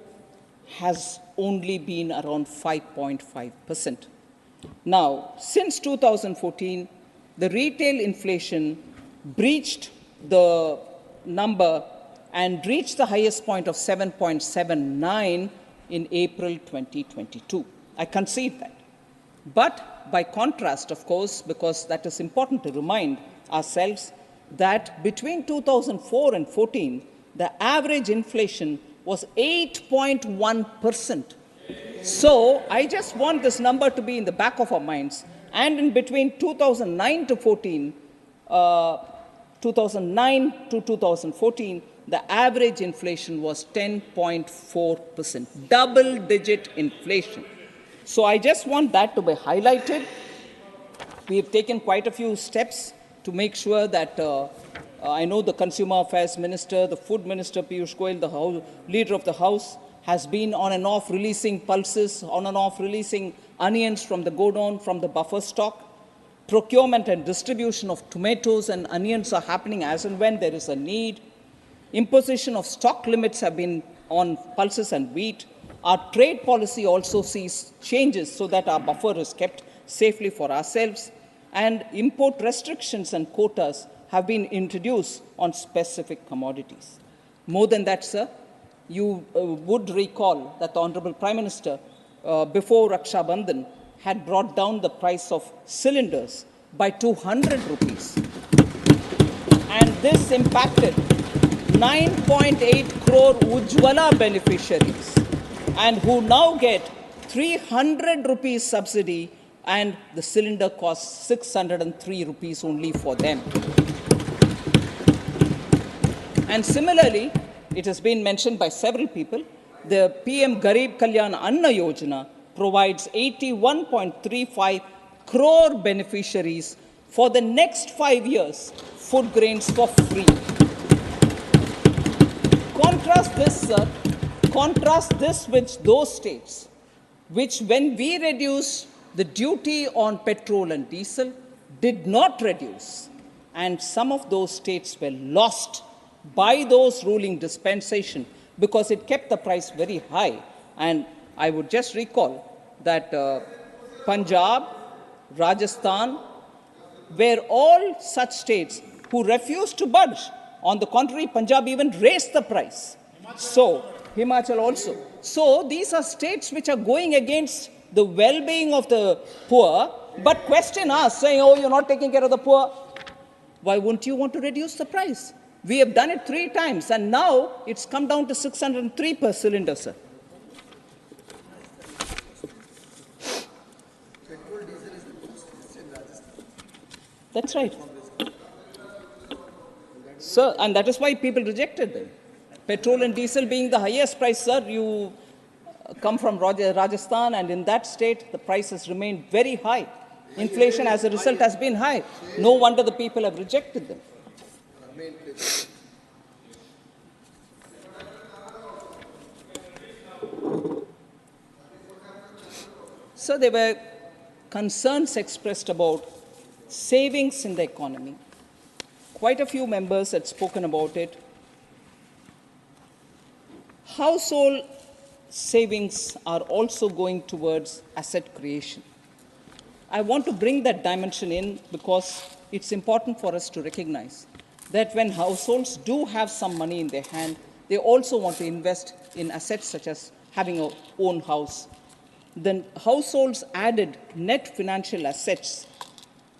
S1: has only been around 5.5%. Now, since 2014, the retail inflation breached the number and reached the highest point of 7.79 in April 2022. I concede that. But by contrast, of course, because that is important to remind ourselves, that between 2004 and 14, the average inflation was 8.1%. So I just want this number to be in the back of our minds. And in between 2009 to 14, 2009 to 2014, the average inflation was 10.4%, double-digit inflation. So I just want that to be highlighted. We have taken quite a few steps to make sure that I know the Consumer Affairs Minister, the Food Minister Piyush Goyal, the Leader of the House, has been on and off releasing pulses, on and off releasing onions from the godown, from the buffer stock. Procurement and distribution of tomatoes and onions are happening as and when there is a need. Imposition of stock limits have been on pulses and wheat. Our trade policy also sees changes so that our buffer is kept safely for ourselves. And import restrictions and quotas have been introduced on specific commodities. More than that, sir, you would recall that the Honorable Prime Minister, before Raksha Bandhan, had brought down the price of cylinders by 200 rupees. And this impacted 9.8 crore Ujjwala beneficiaries, and who now get 300 rupees subsidy, and the cylinder costs 603 rupees only for them. And similarly, it has been mentioned by several people, the PM Garib Kalyan Anna Yojana provides 81.35 crore beneficiaries for the next 5 years food grains for free. Contrast this with those states which, when we reduced the duty on petrol and diesel, did not reduce, and some of those states were lost by those ruling dispensation because it kept the price very high. And I would just recall that Punjab, Rajasthan, were all such states who refused to budge. On the contrary, Punjab even raised the price. So, Himachal also. So, these are states which are going against the well-being of the poor, but question us, saying, oh, you're not taking care of the poor. Why wouldn't you want to reduce the price? We have done it 3 times, and now it's come down to 603 per cylinder, sir. That's right. Sir, and that is why people rejected them. Petrol and diesel being the highest price, sir, you come from Rajasthan, and in that state, the price has remained very high. Inflation as a result has been high. No wonder the people have rejected them. So there were concerns expressed about savings in the economy. Quite a few members had spoken about it. Household savings are also going towards asset creation. I want to bring that dimension in because it's important for us to recognize that when households do have some money in their hand, they also want to invest in assets such as having a own house. Then households added net financial assets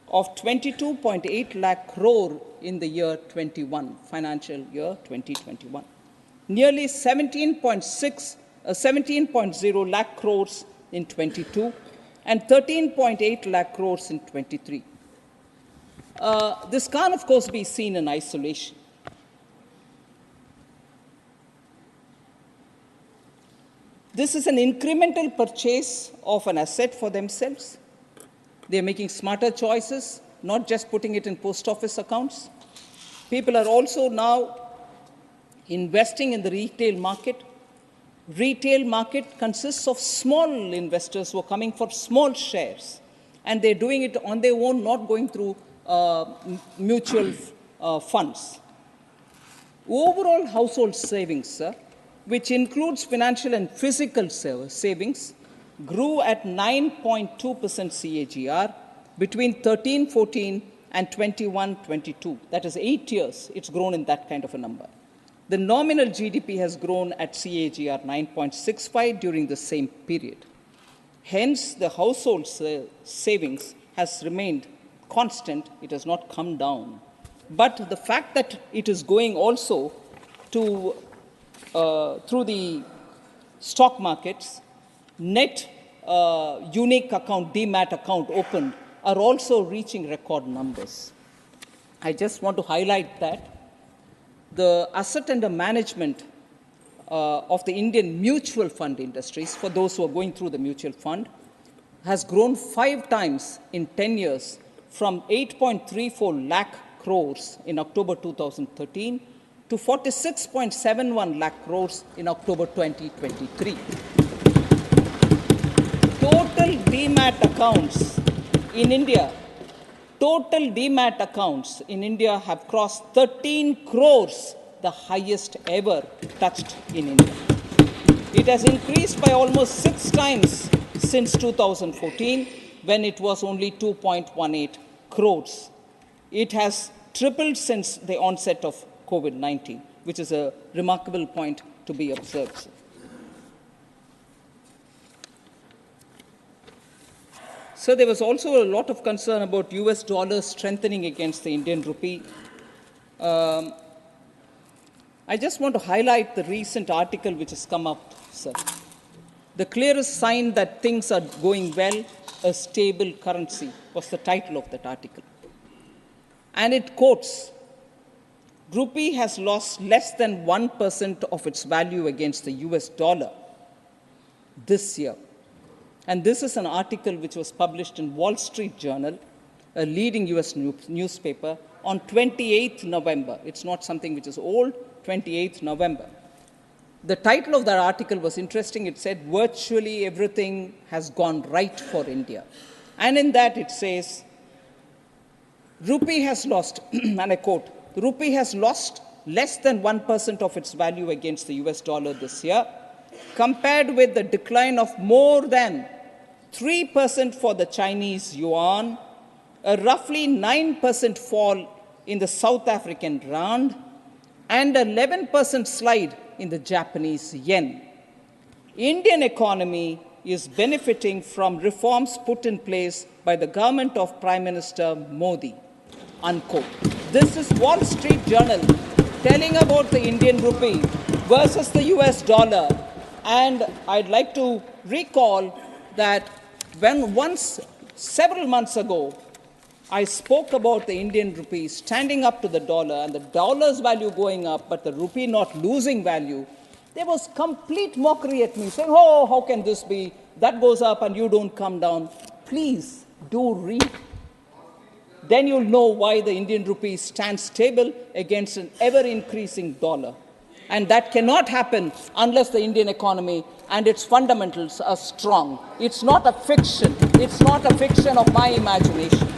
S1: of 22.8 lakh crore in the year 21, financial year 2021. Nearly 17.0 lakh crores in 22 and 13.8 lakh crores in 23. This can't, of course, be seen in isolation. This is an incremental purchase of an asset for themselves. They're making smarter choices, not just putting it in post office accounts. People are also now investing in the retail market. Retail market consists of small investors who are coming for small shares, and they're doing it on their own, not going through mutual funds. Overall household savings, sir, which includes financial and physical savings, grew at 9.2% CAGR between 13-14 and 21-22. That is 8 years. It's grown in that kind of a number. The nominal GDP has grown at CAGR 9.65 during the same period. Hence, the household savings has remained constant. It has not come down. But the fact that it is going also to through the stock markets, net unique account, demat account opened are also reaching record numbers. I just want to highlight that the asset under management of the Indian mutual fund industries, for those who are going through the mutual fund, has grown 5 times in 10 years from 8.34 lakh crores in October 2013 to 46.71 lakh crores in October 2023. Total demat accounts in India, have crossed 13 crores, the highest ever touched in India. It has increased by almost 6 times since 2014, when it was only 2.18 crores. It has tripled since the onset of COVID-19, which is a remarkable point to be observed. So there was also a lot of concern about US dollar strengthening against the Indian rupee. I just want to highlight the recent article which has come up, sir. The clearest sign that things are going well, a stable currency, was the title of that article. And it quotes, Rupee has lost less than 1% of its value against the US dollar this year. And this is an article which was published in Wall Street Journal, a leading US newspaper, on 28th November. It's not something which is old, 28th November. The title of that article was interesting. It said, virtually everything has gone right for India. And in that it says, Rupee has lost, and I quote, Rupee has lost less than 1% of its value against the US dollar this year, compared with the decline of more than 3% for the Chinese yuan, a roughly 9% fall in the South African rand and an 11% slide in the Japanese yen. Indian economy is benefiting from reforms put in place by the government of Prime Minister Modi, unquote. This is Wall Street Journal telling about the Indian rupee versus the US dollar. And I'd like to recall that several months ago, I spoke about the Indian rupee standing up to the dollar and the dollar's value going up, but the rupee not losing value. There was complete mockery at me, saying, oh, how can this be? That goes up and you don't come down. Please do read. Then you'll know why the Indian rupee stands stable against an ever-increasing dollar. And that cannot happen unless the Indian economy and its fundamentals are strong. It's not a fiction. It's not a fiction of my imagination.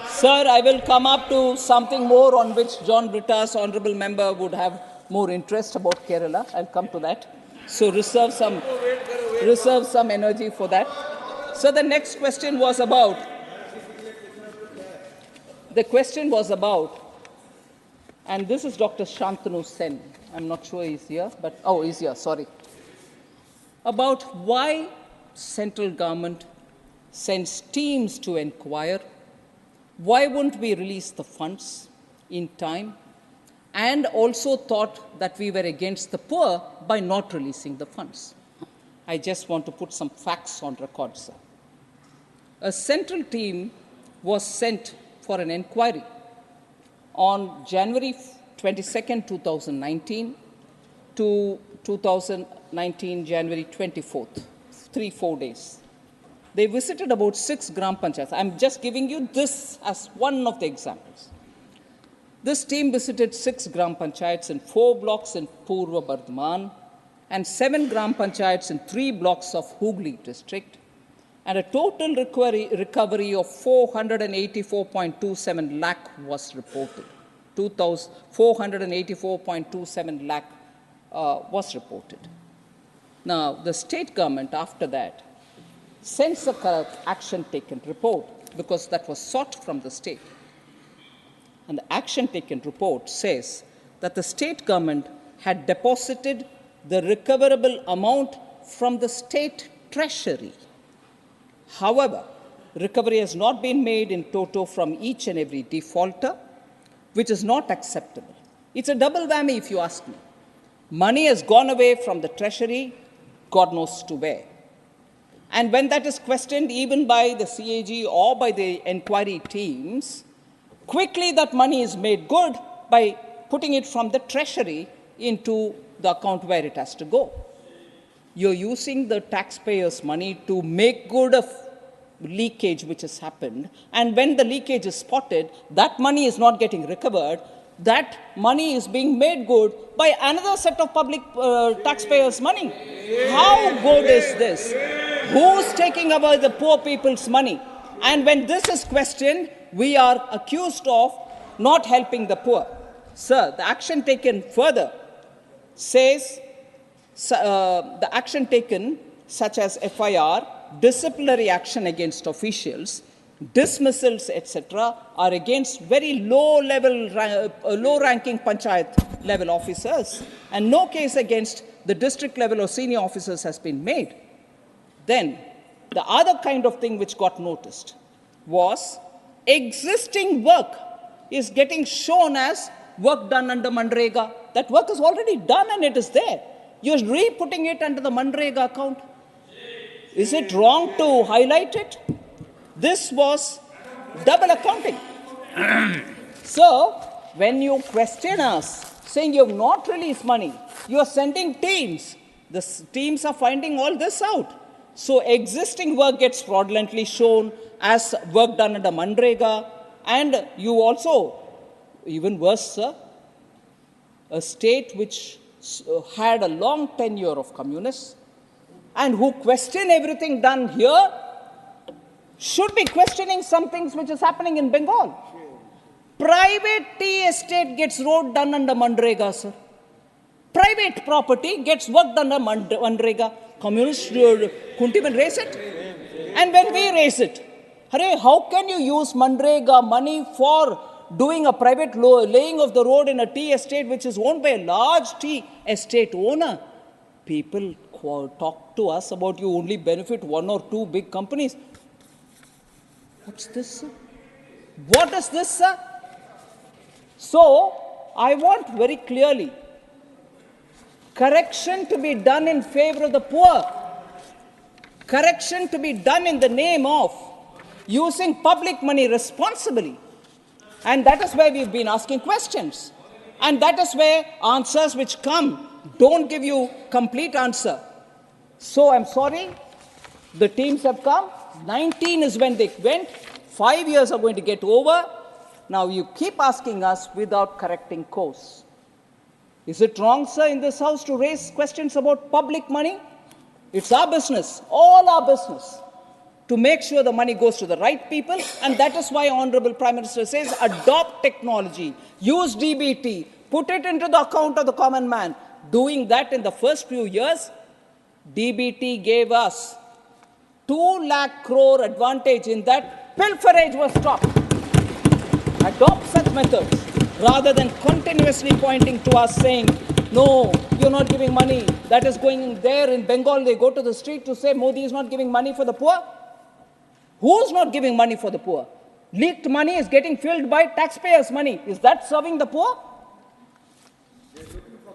S1: Sir, I will come up to something more on which John Britta's honourable member would have more interest about Kerala. I'll come to that. So reserve some energy for that. So the next question was about, and this is Dr. Shantanu Sen. I'm not sure he's here, but, oh, he's here, sorry. About why central government sends teams to inquire. Why wouldn't we release the funds in time? And also thought that we were against the poor by not releasing the funds. I just want to put some facts on record, sir. A central team was sent for an inquiry on January 22nd, 2019 to 2019, January 24th, 3-4 days. They visited about 6 gram panchayats. I'm just giving you this as one of the examples. This team visited 6 gram panchayats in 4 blocks in Purva Bardhaman and 7 gram panchayats in 3 blocks of Hooghly district, and a total recovery of 484.27 lakh was reported. 484.27 lakh was reported. Now, the state government after that sends a action taken report because that was sought from the state. And the action taken report says that the state government had deposited the recoverable amount from the state treasury. However, recovery has not been made in toto from each and every defaulter, which is not acceptable. It's a double whammy if you ask me. Money has gone away from the treasury, God knows to where. And when that is questioned even by the CAG or by the inquiry teams, quickly that money is made good by putting it from the treasury into the account where it has to go. You're using the taxpayers' money to make good a leakage which has happened. And when the leakage is spotted, that money is not getting recovered. That money is being made good by another set of public taxpayers' money. How good is this? Who's taking away the poor people's money? And when this is questioned, we are accused of not helping the poor. Sir, the action taken further says the action taken, such as FIR, disciplinary action against officials, dismissals, etc., are against very low-ranking panchayat level officers, and no case against the district level or senior officers has been made. Then, the other kind of thing which got noticed was existing work is getting shown as work done under Manrega. That work is already done and it is there. You're re-putting it under the Manrega account. Is it wrong to highlight it? This was double accounting. So, when you question us, saying you have not released money, you are sending teams. The teams are finding all this out. So, existing work gets fraudulently shown as work done under Manrega. And you also, even worse, sir, a state which had a long tenure of communists, and who question everything done here should be questioning some things which is happening in Bengal. Private tea estate gets road done under Manrega, sir. Private property gets worked under Manrega. Communists couldn't even raise it. And when we raise it, hurray, how can you use Manrega money for doing a private laying of the road in a tea estate which is owned by a large tea estate owner? People talk to us about you only benefit one or two big companies. What's this, sir? What is this, sir? So, I want very clearly correction to be done in favor of the poor. Correction to be done in the name of using public money responsibly. And that is where we've been asking questions. And that is where answers which come don't give you complete answer. So I'm sorry, the teams have come. 19 is when they went. 5 years are going to get over. Now you keep asking us without correcting course. Is it wrong, sir, in this house to raise questions about public money? It's our business, all our business, to make sure the money goes to the right people. And that is why Honorable Prime Minister says, adopt technology, use DBT, put it into the account of the common man. Doing that in the first few years, DBT gave us 2 lakh crore advantage in that pilferage was stopped. Adopt such methods rather than continuously pointing to us saying, no, you're not giving money. That is going there in Bengal. They go to the street to say Modi is not giving money for the poor. Who's not giving money for the poor? Leaked money is getting filled by taxpayers' money. Is that serving the poor?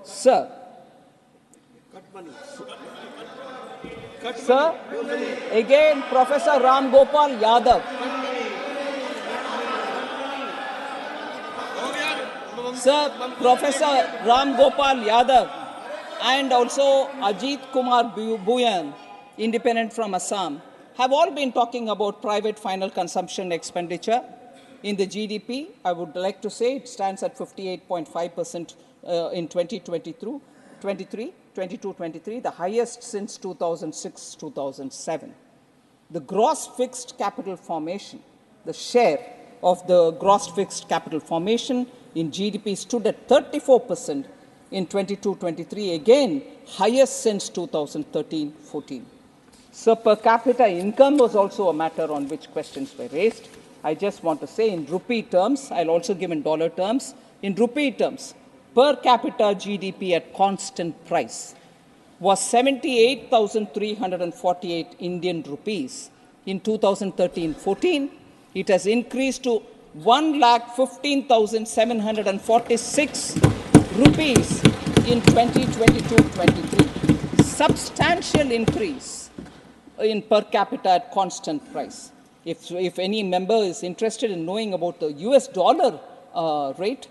S1: Sir.
S3: Cut money.
S1: Sir, again, Professor Ram Gopal Yadav. Sir, Professor Ram Gopal Yadav and also Ajit Kumar Bhuyan, independent from Assam, have all been talking about private final consumption expenditure in the GDP. I would like to say it stands at 58.5% in 22-23, the highest since 2006-2007. The gross fixed capital formation, the share of the gross fixed capital formation in GDP stood at 34% in 22-23, again highest since 2013-14. So per capita income was also a matter on which questions were raised. I just want to say in rupee terms, I'll also give in dollar terms. In rupee terms, per capita GDP at constant price was 78,348 Indian rupees in 2013-14. It has increased to 1,15,746 rupees in 2022-23. Substantial increase in per capita at constant price. If any member is interested in knowing about the US dollar rate,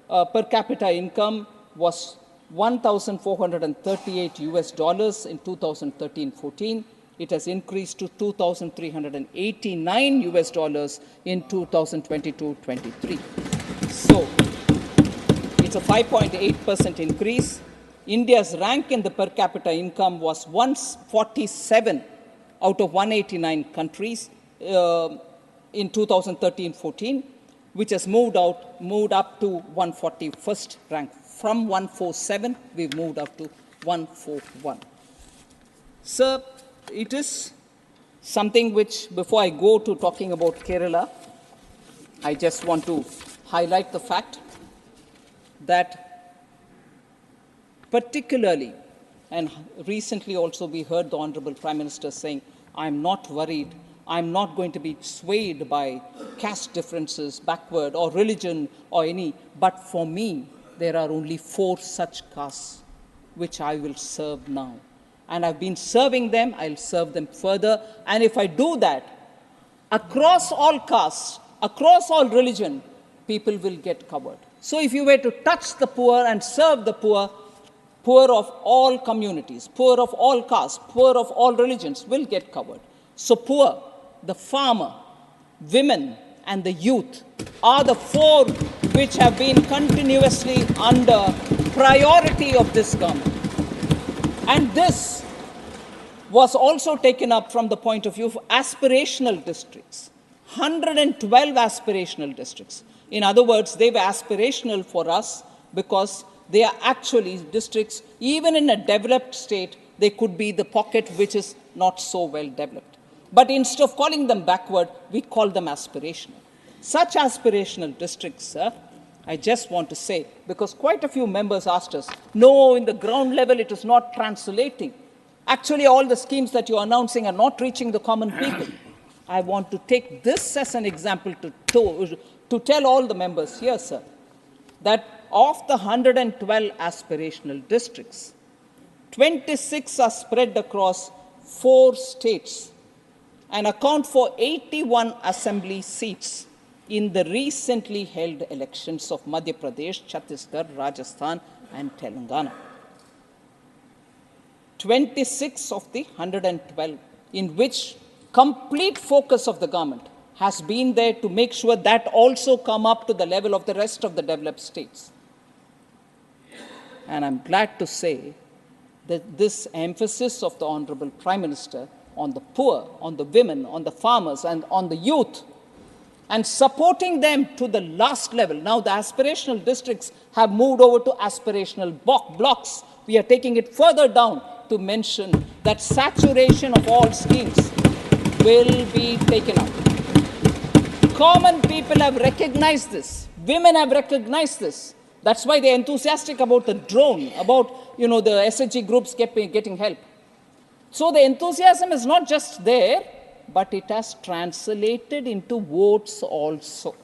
S1: per capita income was 1,438 US dollars in 2013-14. It has increased to 2,389 US dollars in 2022-23. So it's a 5.8% increase. India's rank in the per capita income was 147 out of 189 countries in 2013-14, which has moved up to 141st rank. From 147, we've moved up to 141. Sir, it is something which, before I go to talking about Kerala, I just want to highlight the fact that particularly, and recently also we heard the Honorable Prime Minister saying, I'm not worried, I'm not going to be swayed by caste differences, backward, or religion, or any, but for me, there are only 4 such castes which I will serve now. And I've been serving them, I'll serve them further. And if I do that, across all castes, across all religion, people will get covered. So if you were to touch the poor and serve the poor, poor of all communities, poor of all castes, poor of all religions will get covered. So poor, the farmer, women, and the youth are the 4 which have been continuously under priority of this government. And this was also taken up from the point of view of aspirational districts. 112 aspirational districts. In other words, they were aspirational for us because they are actually districts, even in a developed state, they could be the pocket which is not so well developed. But instead of calling them backward, we call them aspirational. Such aspirational districts, sir, I just want to say, because quite a few members asked us, no, in the ground level it is not translating. Actually, all the schemes that you are announcing are not reaching the common people. I want to take this as an example to tell all the members here, sir, that of the 112 aspirational districts, 26 are spread across 4 states and account for 81 assembly seats in the recently held elections of Madhya Pradesh, Chhattisgarh, Rajasthan, and Telangana. 26 of the 112, in which complete focus of the government has been there to make sure that also come up to the level of the rest of the developed states. And I'm glad to say that this emphasis of the Honorable Prime Minister on the poor, on the women, on the farmers, and on the youth, and supporting them to the last level. Now the aspirational districts have moved over to aspirational blocks. We are taking it further down to mention that saturation of all schemes will be taken up. Common people have recognized this. Women have recognized this. That's why they're enthusiastic about the drone, about the SHG groups getting help. So the enthusiasm is not just there, but it has translated into votes also.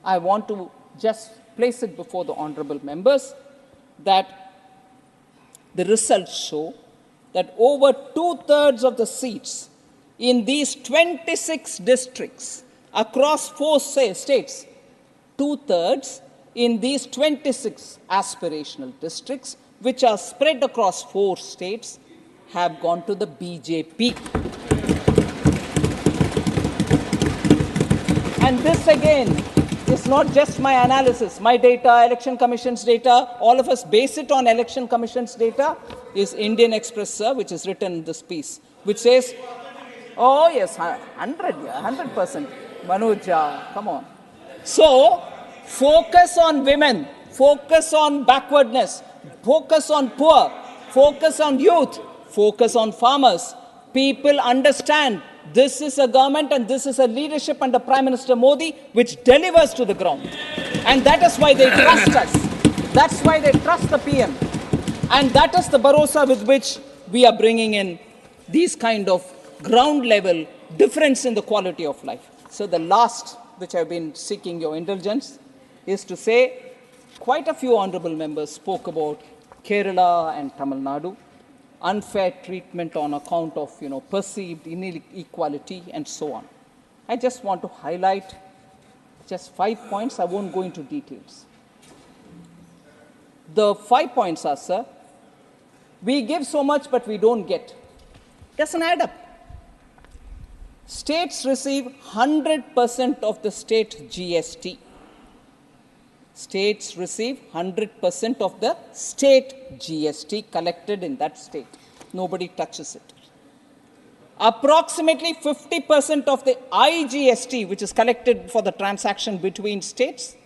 S1: I want to just place it before the honorable members that the results show that over 2/3 of the seats in these 26 districts across 4 states, 2/3 in these 26 aspirational districts, which are spread across 4 states, have gone to the BJP. And this again is not just my analysis, my data, Election Commission's data, all of us base it on Election Commission's data, is Indian Express, sir, which is written in this piece, which says, oh yes, 100%, Manoj, come on. So, focus on women, focus on backwardness, focus on poor, focus on youth, focus on farmers. People understand this is a government and this is a leadership under Prime Minister Modi which delivers to the ground. And that is why they trust us. That's why they trust the PM. And that is the bharosa with which we are bringing in these kind of ground level difference in the quality of life. So the last, which I've been seeking your indulgence, is to say quite a few honorable members spoke about Kerala and Tamil Nadu, unfair treatment on account of perceived inequality and so on. I just want to highlight just 5 points. I won't go into details. The 5 points are, sir, we give so much but we don't get. Doesn't add up. States receive 100% of the state GST. States receive 100% of the state GST collected in that state. Nobody touches it. Approximately 50% of the IGST, which is collected for the transaction between states,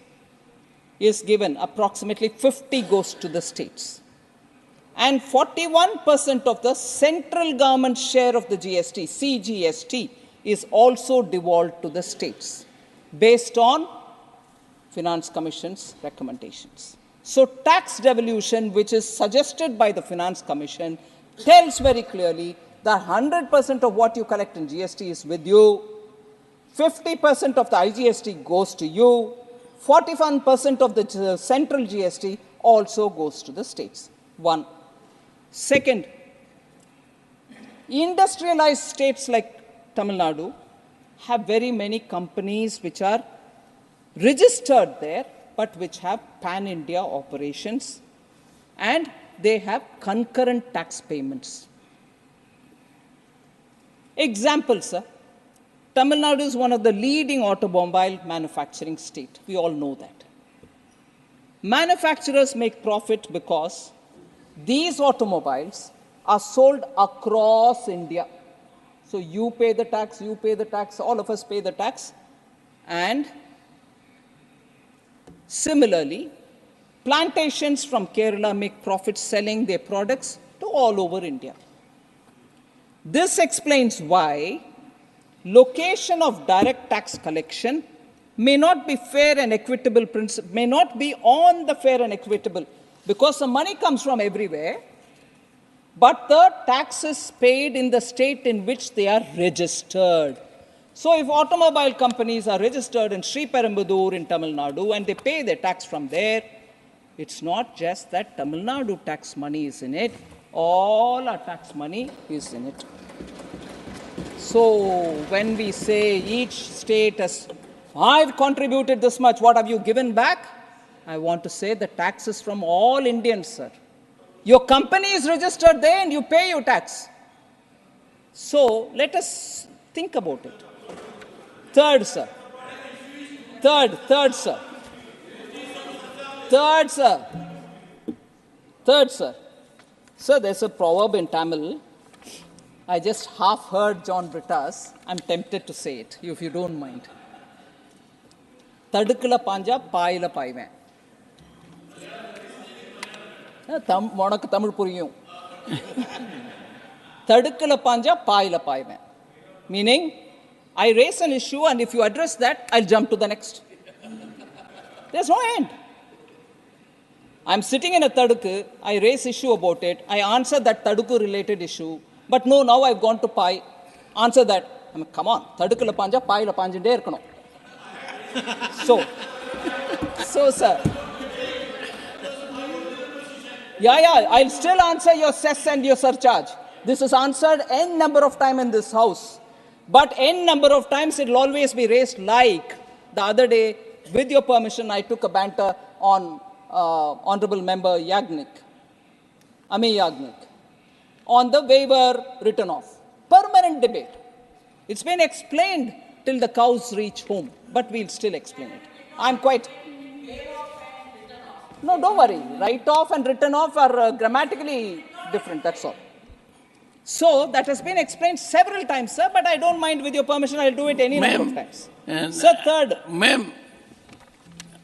S1: is given. Approximately 50 goes to the states. And 41% of the central government share of the GST, CGST, is also devolved to the states based on Finance Commission's recommendations. So tax devolution, which is suggested by the Finance Commission, tells very clearly that 100% of what you collect in GST is with you, 50% of the IGST goes to you, 41% of the central GST also goes to the states. One. Second, industrialized states like Tamil Nadu have very many companies which are registered there, but which have pan-India operations, and they have concurrent tax payments. Example, sir. Tamil Nadu is one of the leading automobile manufacturing states. We all know that. Manufacturers make profit because these automobiles are sold across India. So you pay the tax, all of us pay the tax. And similarly, plantations from Kerala make profits selling their products to all over India. This explains why location of direct tax collection may not be fair and equitable principle, may not be on the fair and equitable, because the money comes from everywhere, but the tax is paid in the state in which they are registered. So if automobile companies are registered in Sri Perumbudur in Tamil Nadu and they pay their tax from there, it's not just that Tamil Nadu tax money is in it, all our tax money is in it. So when we say each state has, I've contributed this much, what have you given back? I want to say the tax is from all Indians, sir. Your company is registered there and you pay your tax. So let us think about it. Third, sir. Third, sir. Sir, there's a proverb in Tamil. I just half heard John Britta's. I'm tempted to say it, if you don't mind. Tadukula panja, paila paiven. உனக்கு தமிழ் புரியும். தடுக்கல பாஞ்சா பாயில பாய்வேன். Meaning, I raise an issue and if you address that, I'll jump to the next. There's no end. I'm sitting in a tadukku, I raise issue about it, I answer that tadukku related issue, but no, now I've gone to pai, answer that. I mean, come on, tadukula panja, paila panjinde irukano. So sir, yeah, I'll still answer your cess and your surcharge. This is answered n number of times in this house. But n number of times it will always be raised, like the other day, with your permission, I took a banter on Honorable Member Ami Yagnik, on the waiver written off. Permanent debate. It's been explained till the cows reach home, but we'll still explain it. I'm quite... No, don't worry. Write off and written off are grammatically different, that's all. So, that has been explained several times, sir, but I don't mind. With your permission, I'll do it any number of times. Sir, third.
S2: Ma'am,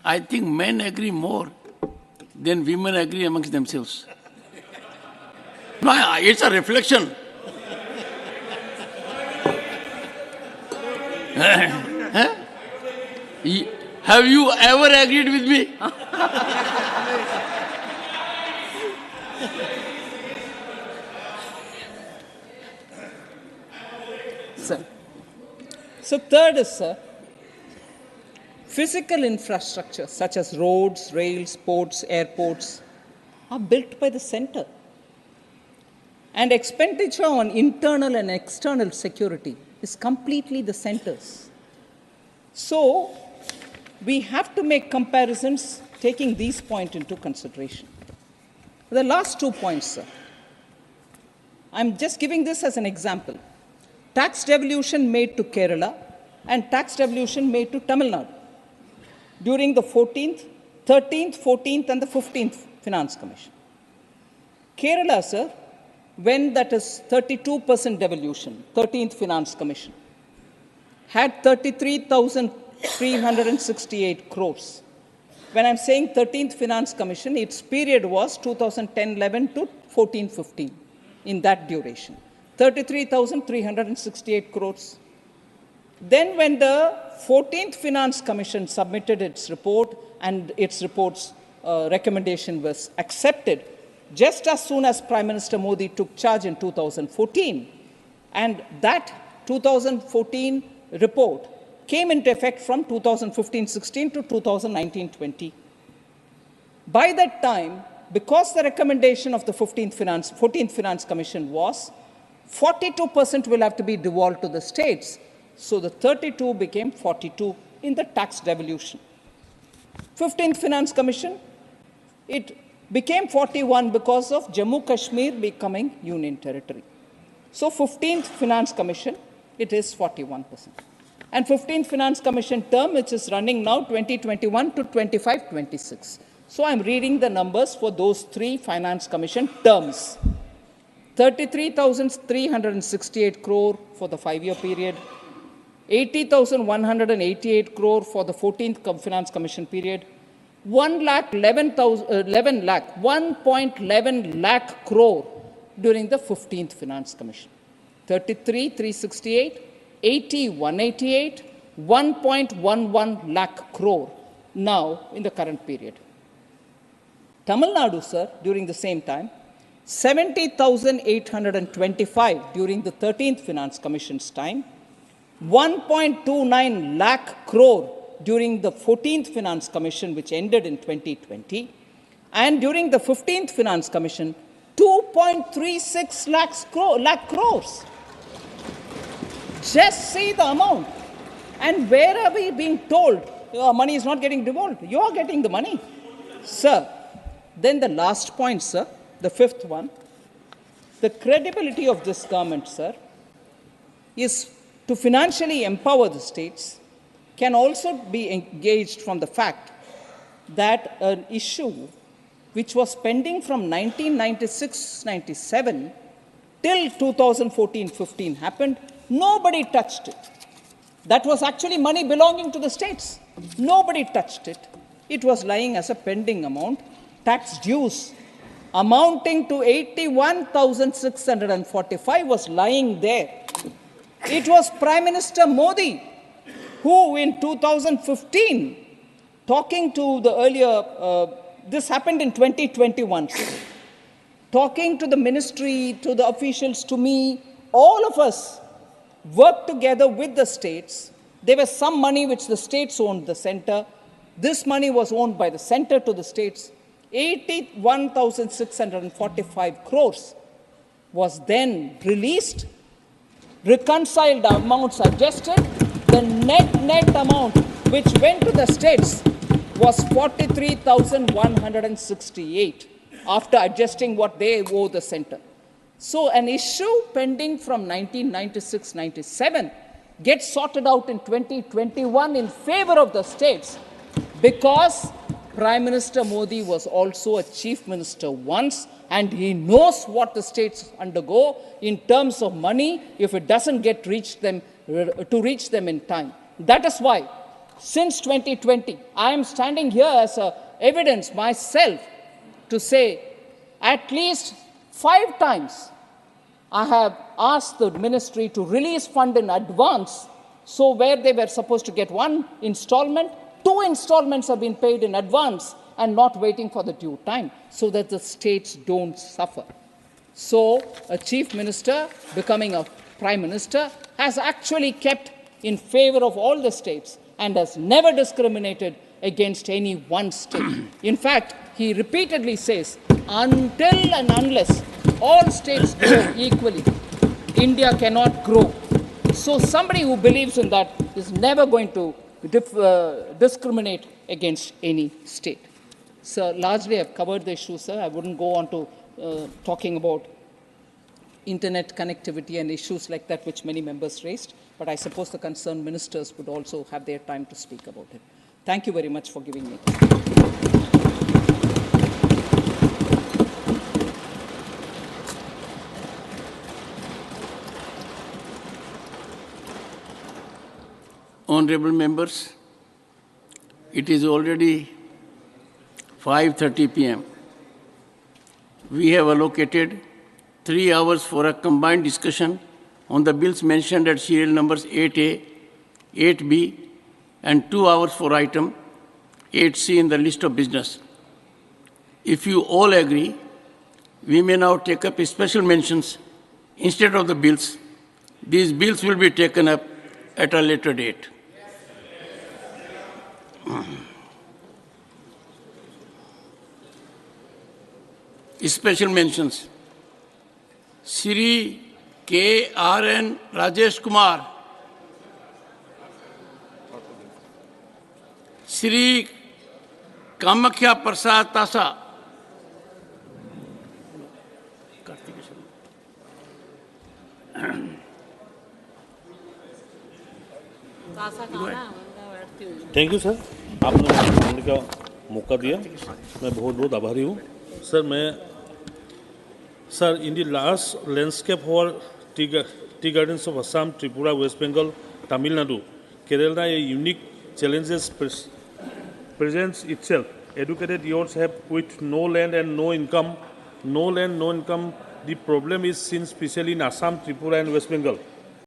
S2: I think men agree more than women agree amongst themselves. No, it's a reflection. Have you ever agreed with me?
S1: Sir. So third is, sir, physical infrastructure such as roads, rails, ports, airports are built by the center. And expenditure on internal and external security is completely the center's. So we have to make comparisons taking these points into consideration. The last 2 points, sir. I'm just giving this as an example. Tax devolution made to Kerala and tax devolution made to Tamil Nadu during the 14th, 13th, 14th and the 15th Finance Commission. Kerala, sir, when that is 32% devolution, 13th Finance Commission, had 33,368 crores. When I'm saying 13th Finance Commission, its period was 2010-11 to 14-15, in that duration. 33,368 crores. Then when the 14th Finance Commission submitted its report and its report's recommendation was accepted, just as soon as Prime Minister Modi took charge in 2014, and that 2014 report came into effect from 2015-16 to 2019-20. By that time, because the recommendation of the 14th Finance Commission was 42% will have to be devolved to the states, so the 32 became 42 in the tax devolution. 15th Finance Commission, it became 41 because of Jammu Kashmir becoming union territory. So 15th Finance Commission, it is 41%. And 15th Finance Commission term, which is running now 2021 to 25-26. So I'm reading the numbers for those 3 Finance Commission terms. 33,368 crore for the 5-year period, 80,188 crore for the 14th Finance Commission period, 1.11 lakh crore during the 15th Finance Commission. 33,368, 80,188, 1.11 lakh crore now in the current period. Tamil Nadu, sir, during the same time, 70,825 during the 13th Finance Commission's time, 1.29 lakh crore during the 14th Finance Commission, which ended in 2020, and during the 15th Finance Commission, 2.36 lakh crores. Just see the amount. And where are we being told money is not getting devolved? You are getting the money. Sir, then the last point, sir, the fifth one, the credibility of this government, sir, is to financially empower the states can also be engaged from the fact that an issue which was pending from 1996-97 till 2014-15 happened, nobody touched it. That was actually money belonging to the states. Nobody touched it. It was lying as a pending amount, tax dues amounting to 81,645 was lying there. It was Prime Minister Modi who in 2015, talking to the earlier, this happened in 2021, talking to the ministry, to the officials, to me, all of us worked together with the states. There was some money which the states owned the center. This money was owned by the center to the states. 81,645 crores was then released, reconciled amounts adjusted. The net amount which went to the states was 43,168 after adjusting what they owe the center. So an issue pending from 1996-97 gets sorted out in 2021 in favor of the states because Prime Minister Modi was also a chief minister once and he knows what the states undergo in terms of money if it doesn't get to reach them in time. That is why since 2020 I am standing here as evidence myself to say at least 5 times I have asked the ministry to release fund in advance, so where they were supposed to get 1 installment, 2 installments have been paid in advance and not waiting for the due time, so that the states don't suffer. So a chief minister becoming a prime minister has actually kept in favor of all the states and has never discriminated against any one state. In fact, he repeatedly says, until and unless all states grow equally, India cannot grow. So somebody who believes in that is never going to discriminate against any state. So largely I've covered the issue, sir. I wouldn't go on to talking about internet connectivity and issues like that which many members raised, but I suppose the concerned ministers would also have their time to speak about it. Thank you very much for giving me time.
S2: Honorable members, it is already 5:30 p.m. We have allocated 3 hours for a combined discussion on the bills mentioned at serial numbers 8A, 8B, and 2 hours for item 8C in the list of business. If you all agree, we may now take up special mentions instead of the bills. These bills will be taken up at a later date. Special mentions. Shri K.R.N. Rajesh Kumar, Shri Kamakhya Prasad Tasa,
S4: thank you sir, आपने मुझे बोलने का मौका दिया, मैं बहुत बहुत आभारी हूँ। सर मैं Sir, in the last landscape war, tea gardens of Assam, Tripura, West Bengal, Tamil Nadu, Kerala, a unique challenges presents itself. Educated youths have with no land and no income. No land, no income. The problem is seen especially in Assam, Tripura, and West Bengal.